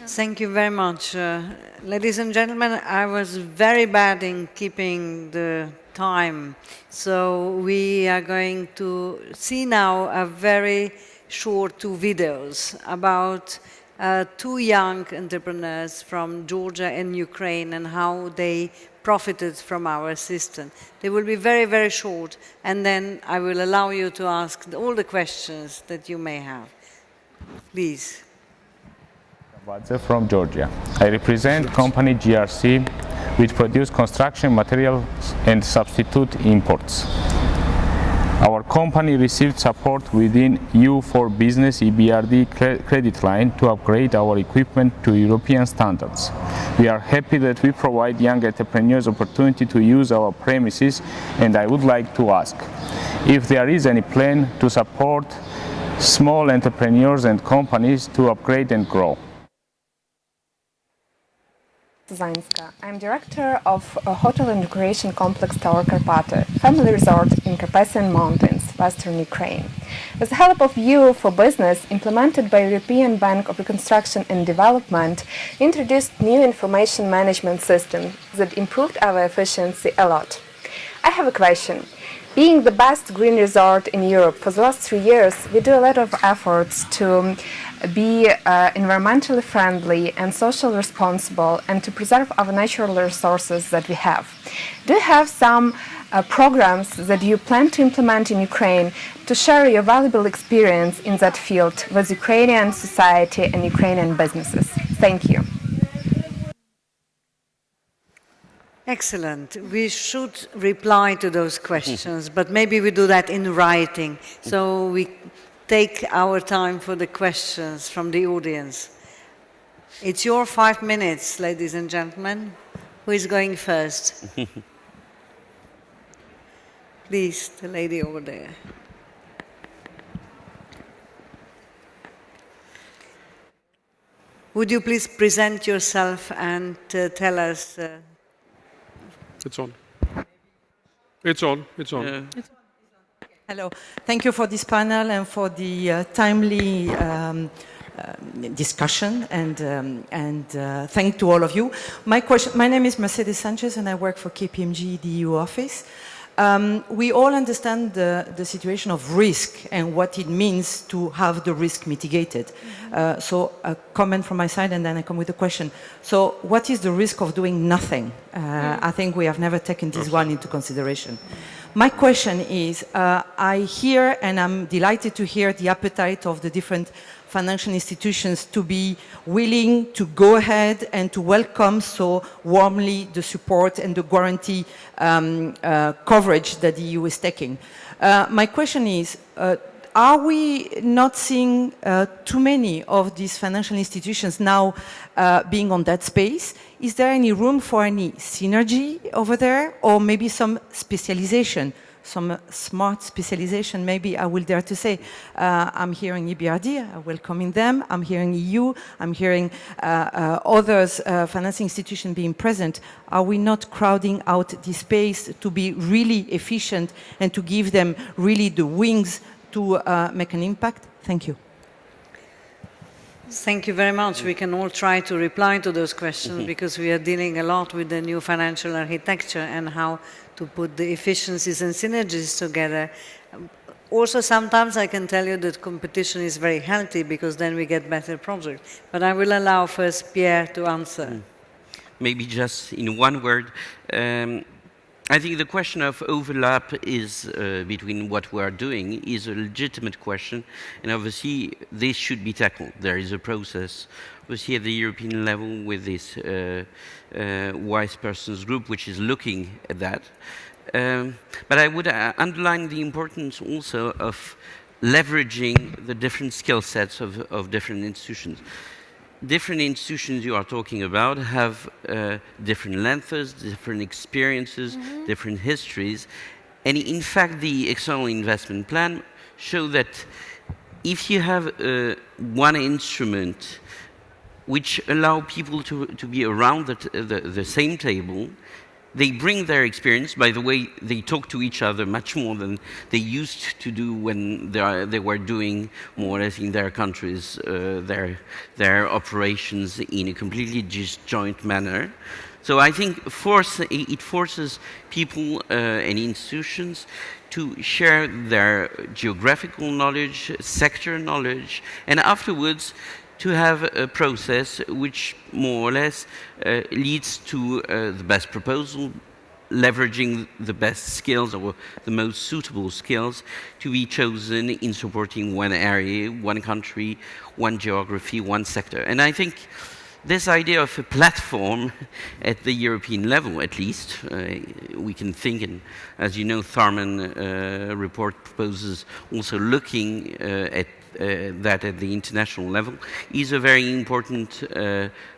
Thank you very much. Ladies and gentlemen, I was very bad in keeping the time. So we are going to see now a very short 2 videos about 2 young entrepreneurs from Georgia and Ukraine and how they profited from our system. They will be very, very short, and then I will allow you to ask all the questions that you may have. Please. Vadze from Georgia. I represent company GRC, which produce construction materials and substitute imports. Our company received support within EU for Business EBRD credit line to upgrade our equipment to European standards. We are happy that we provide young entrepreneurs opportunity to use our premises, and I would like to ask if there is any plan to support small entrepreneurs and companies to upgrade and grow. Zańska. I'm director of a hotel and recreation complex Tower Karpaty, family resort in Carpathian Mountains, western Ukraine. With the help of EU for Business, implemented by European Bank of Reconstruction and Development, introduced new information management system that improved our efficiency a lot. I have a question. Being the best green resort in Europe for the last 3 years, we do a lot of efforts to be environmentally friendly and socially responsible and to preserve our natural resources that we have. Do you have some programs that you plan to implement in Ukraine to share your valuable experience in that field with Ukrainian society and Ukrainian businesses? Thank you. Excellent. We should reply to those questions, but maybe we do that in writing. So we take our time for the questions from the audience. It's your 5 minutes, ladies and gentlemen. Who is going first? Please, the lady over there. Would you please present yourself and tell us... It's on. It's on. It's on. Yeah. Hello. Thank you for this panel and for the timely discussion and thank to all of you. My name is Mercedes Sanchez and I work for KPMG, the EU office. We all understand the situation of risk and what it means to have the risk mitigated. So a comment from my side and then I come with a question. So what is the risk of doing nothing? I think we have never taken this one into consideration. My question is, I hear and I'm delighted to hear the appetite of the different financial institutions to be willing to go ahead and to welcome so warmly the support and the guarantee coverage that the EU is taking. My question is, are we not seeing too many of these financial institutions now being on that space? Is there any room for any synergy over there or maybe some specialization? Some smart specialization, maybe I will dare to say. I'm hearing EBRD, welcoming them. I'm hearing EU. I'm hearing others, financing institutions being present. Are we not crowding out this space to be really efficient and to give them really the wings to make an impact? Thank you. Thank you very much. We can all try to reply to those questions because we are dealing a lot with the new financial architecture and how to put the efficiencies and synergies together. Also, sometimes I can tell you that competition is very healthy because then we get better projects. But I will allow first Pierre to answer. Maybe just in one word. I think the question of overlap is between what we are doing is a legitimate question, and obviously this should be tackled. There is a process, obviously at the European level with this wise persons group, which is looking at that. But I would underline the importance also of leveraging the different skill sets of different institutions. Different institutions you are talking about have different lengths, different experiences, different histories. And in fact, the external investment plan show that if you have one instrument which allow people to be around the same table, they bring their experience. By the way, they talk to each other much more than they used to do when they were doing more or less in their countries, their operations in a completely disjoint manner. So I think it forces people and institutions to share their geographical knowledge, sector knowledge, and afterwards to have a process which more or less leads to the best proposal, leveraging the best skills or the most suitable skills to be chosen in supporting one area, one country, one geography, one sector. And I think this idea of a platform at the European level, at least, we can think, and as you know, Tharman report proposes also looking at that at the international level, is a very important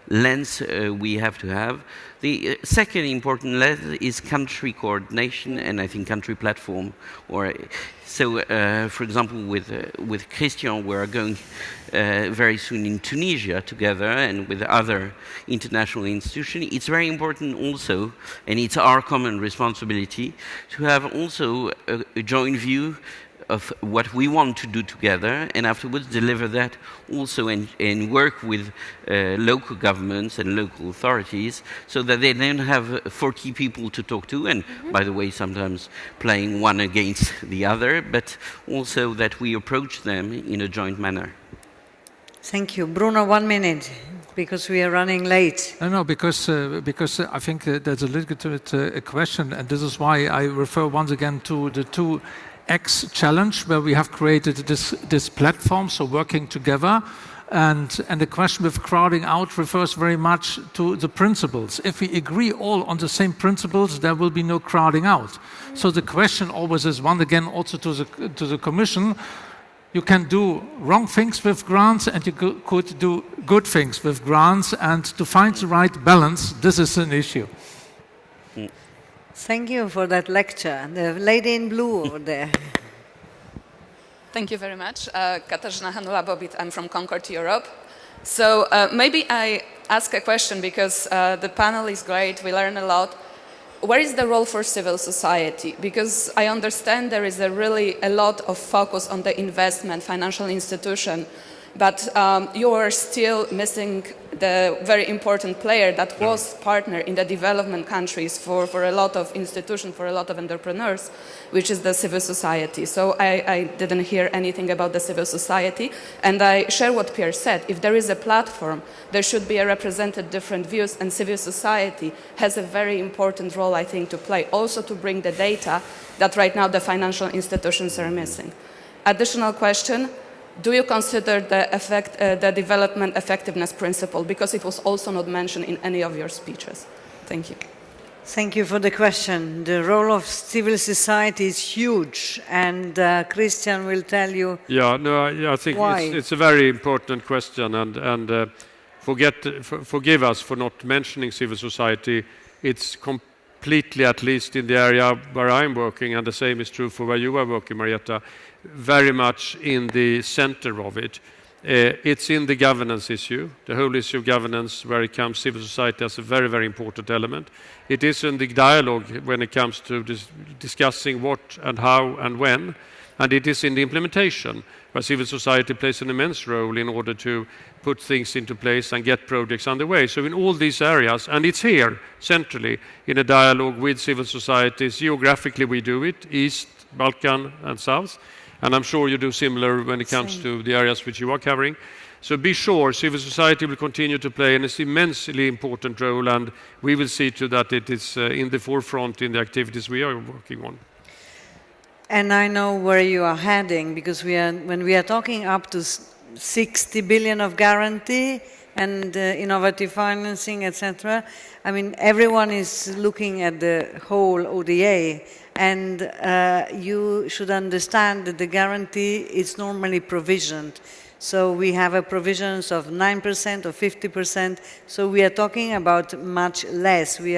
lens we have to have. The second important lens is country coordination, and I think country platform. So, for example, with Christian, we are going very soon in Tunisia together, and with other international institutions. It's very important also, and it's our common responsibility, to have also a joint view of what we want to do together, and afterwards deliver that also and work with local governments and local authorities so that they don't have 40 people to talk to, and by the way, sometimes playing one against the other, but also that we approach them in a joint manner. Thank you. Bruno, 1 minute, because we are running late. No, because I think there's a little bit a question, and this is why I refer once again to the 2X challenge, where we have created this platform, so working together. And the question with crowding out refers very much to the principles. If we agree all on the same principles, there will be no crowding out. So the question always is, once again, also to the Commission, you can do wrong things with grants and you could do good things with grants, and to find the right balance, this is an issue. Thank you for that lecture. The lady in blue over there. Thank you very much. Katarzyna Hanula-Bobit, I'm from Concord, Europe. So maybe I ask a question because the panel is great, we learn a lot. Where is the role for civil society? Because I understand there is really a lot of focus on the investment, financial institution, but you are still missing the very important player that was partner in the development countries for a lot of institutions, for a lot of entrepreneurs, which is the civil society. So I didn't hear anything about the civil society, and I share what Pierre said. If there is a platform, there should be a represented different views, and civil society has a very important role, I think, to play, also to bring the data that right now the financial institutions are missing. Additional question. Do you consider the development effectiveness principle? Because it was also not mentioned in any of your speeches. Thank you. Thank you for the question. The role of civil society is huge, and Christian will tell you. I think it's a very important question, and forgive us for not mentioning civil society. It's completely, at least in the area where I'm working, and the same is true for where you are working, Marietta, very much in the center of it. It's in the governance issue, the whole issue of governance, where it comes civil society as a very, very important element. It is in the dialogue when it comes to discussing what and how and when, and it is in the implementation, where civil society plays an immense role in order to put things into place and get projects underway. So in all these areas, and it's here, centrally, in a dialogue with civil societies, geographically we do it, East, Balkan and South, and I'm sure you do similar when it comes to the areas which you are covering. So be sure civil society will continue to play an immensely important role, and we will see to that it is in the forefront in the activities we are working on. And I know where you are heading, because when we are talking up to 60 billion of guarantee and innovative financing, etc., I mean, everyone is looking at the whole ODA, and you should understand that the guarantee is normally provisioned. So we have a provisions of 9% or 50%, so we are talking about much less. We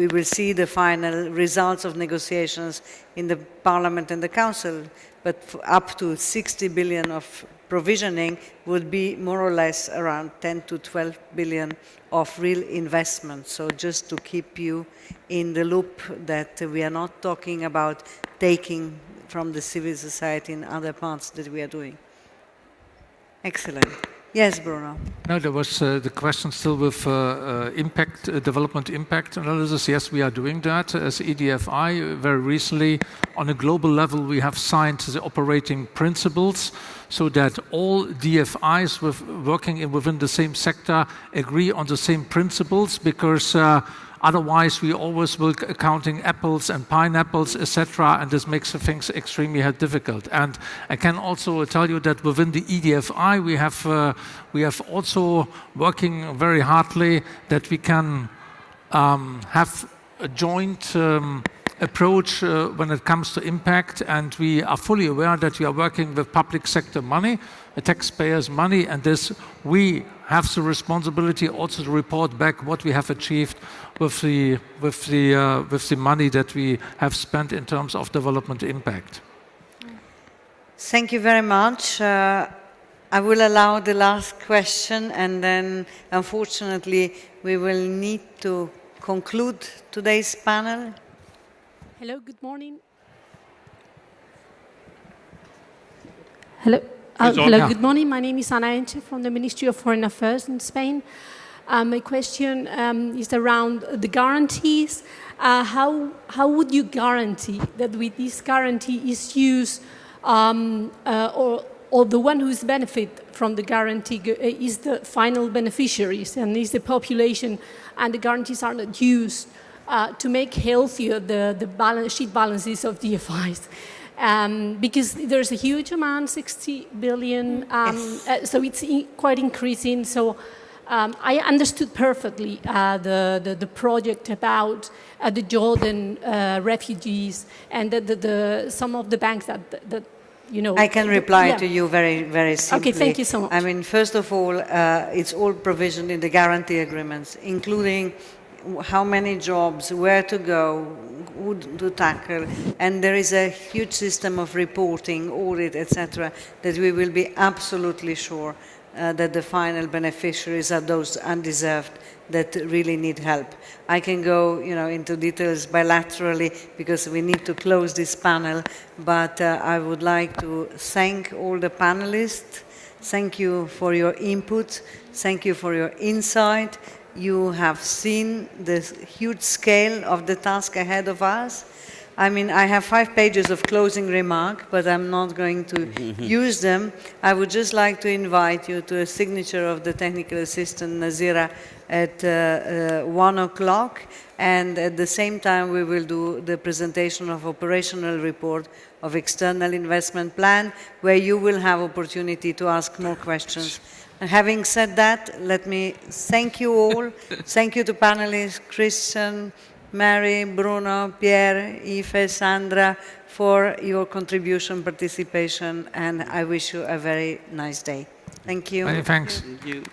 will see the final results of negotiations in the Parliament and the Council, but up to 60 billion of provisioning would be more or less around 10 to 12 billion of real investment. So just to keep you in the loop that we are not talking about taking from the civil society in other parts that we are doing. Excellent. Yes, Bruno. No, there was the question still with development impact analysis. Yes, we are doing that as EDFI. Very recently, on a global level, we have signed the operating principles so that all DFIs working within the same sector agree on the same principles, because otherwise we always will counting apples and pineapples, etc., and this makes things extremely difficult. And I can also tell you that within the EDFI we have also working very hardly that we can have a joint approach when it comes to impact, and we are fully aware that we are working with public sector money, taxpayers' money, and this we have the responsibility also to report back what we have achieved with the money that we have spent in terms of development impact. Thank you very much. I will allow the last question, and then unfortunately we will need to conclude today's panel. Hello, good morning. Hello. Hello, good morning. My name is Ana Enche from the Ministry of Foreign Affairs in Spain. My question is around the guarantees. How would you guarantee that with this guarantee is used, or the one who's benefit from the guarantee is the final beneficiaries and is the population, and the guarantees are not used to make healthier the balance sheet balances of DFIs? Because there's a huge amount, 60 billion, so it's quite increasing. So I understood perfectly the project about the Jordan refugees, and some of the banks that you know. I can reply to you very, very simply. Okay, thank you so much. I mean, first of all, it's all provisioned in the guarantee agreements, including how many jobs, where to go, who to tackle, and there is a huge system of reporting, audit, etc., that we will be absolutely sure that the final beneficiaries are those undeserved that really need help. I can go, into details bilaterally because we need to close this panel, but I would like to thank all the panelists. Thank you for your input. Thank you for your insight. You have seen the huge scale of the task ahead of us. I mean, I have 5 pages of closing remark, but I'm not going to use them. I would just like to invite you to a signature of the technical assistant, Nazira, at 1 o'clock. And at the same time, we will do the presentation of operational report of external investment plan, where you will have opportunity to ask more questions. And having said that, let me thank you all. Thank you to panelists, Christian, Mary, Bruno, Pierre, Aoife, Sandra, for your contribution, participation, and I wish you a very nice day. Thank you. Many thanks. Thank you.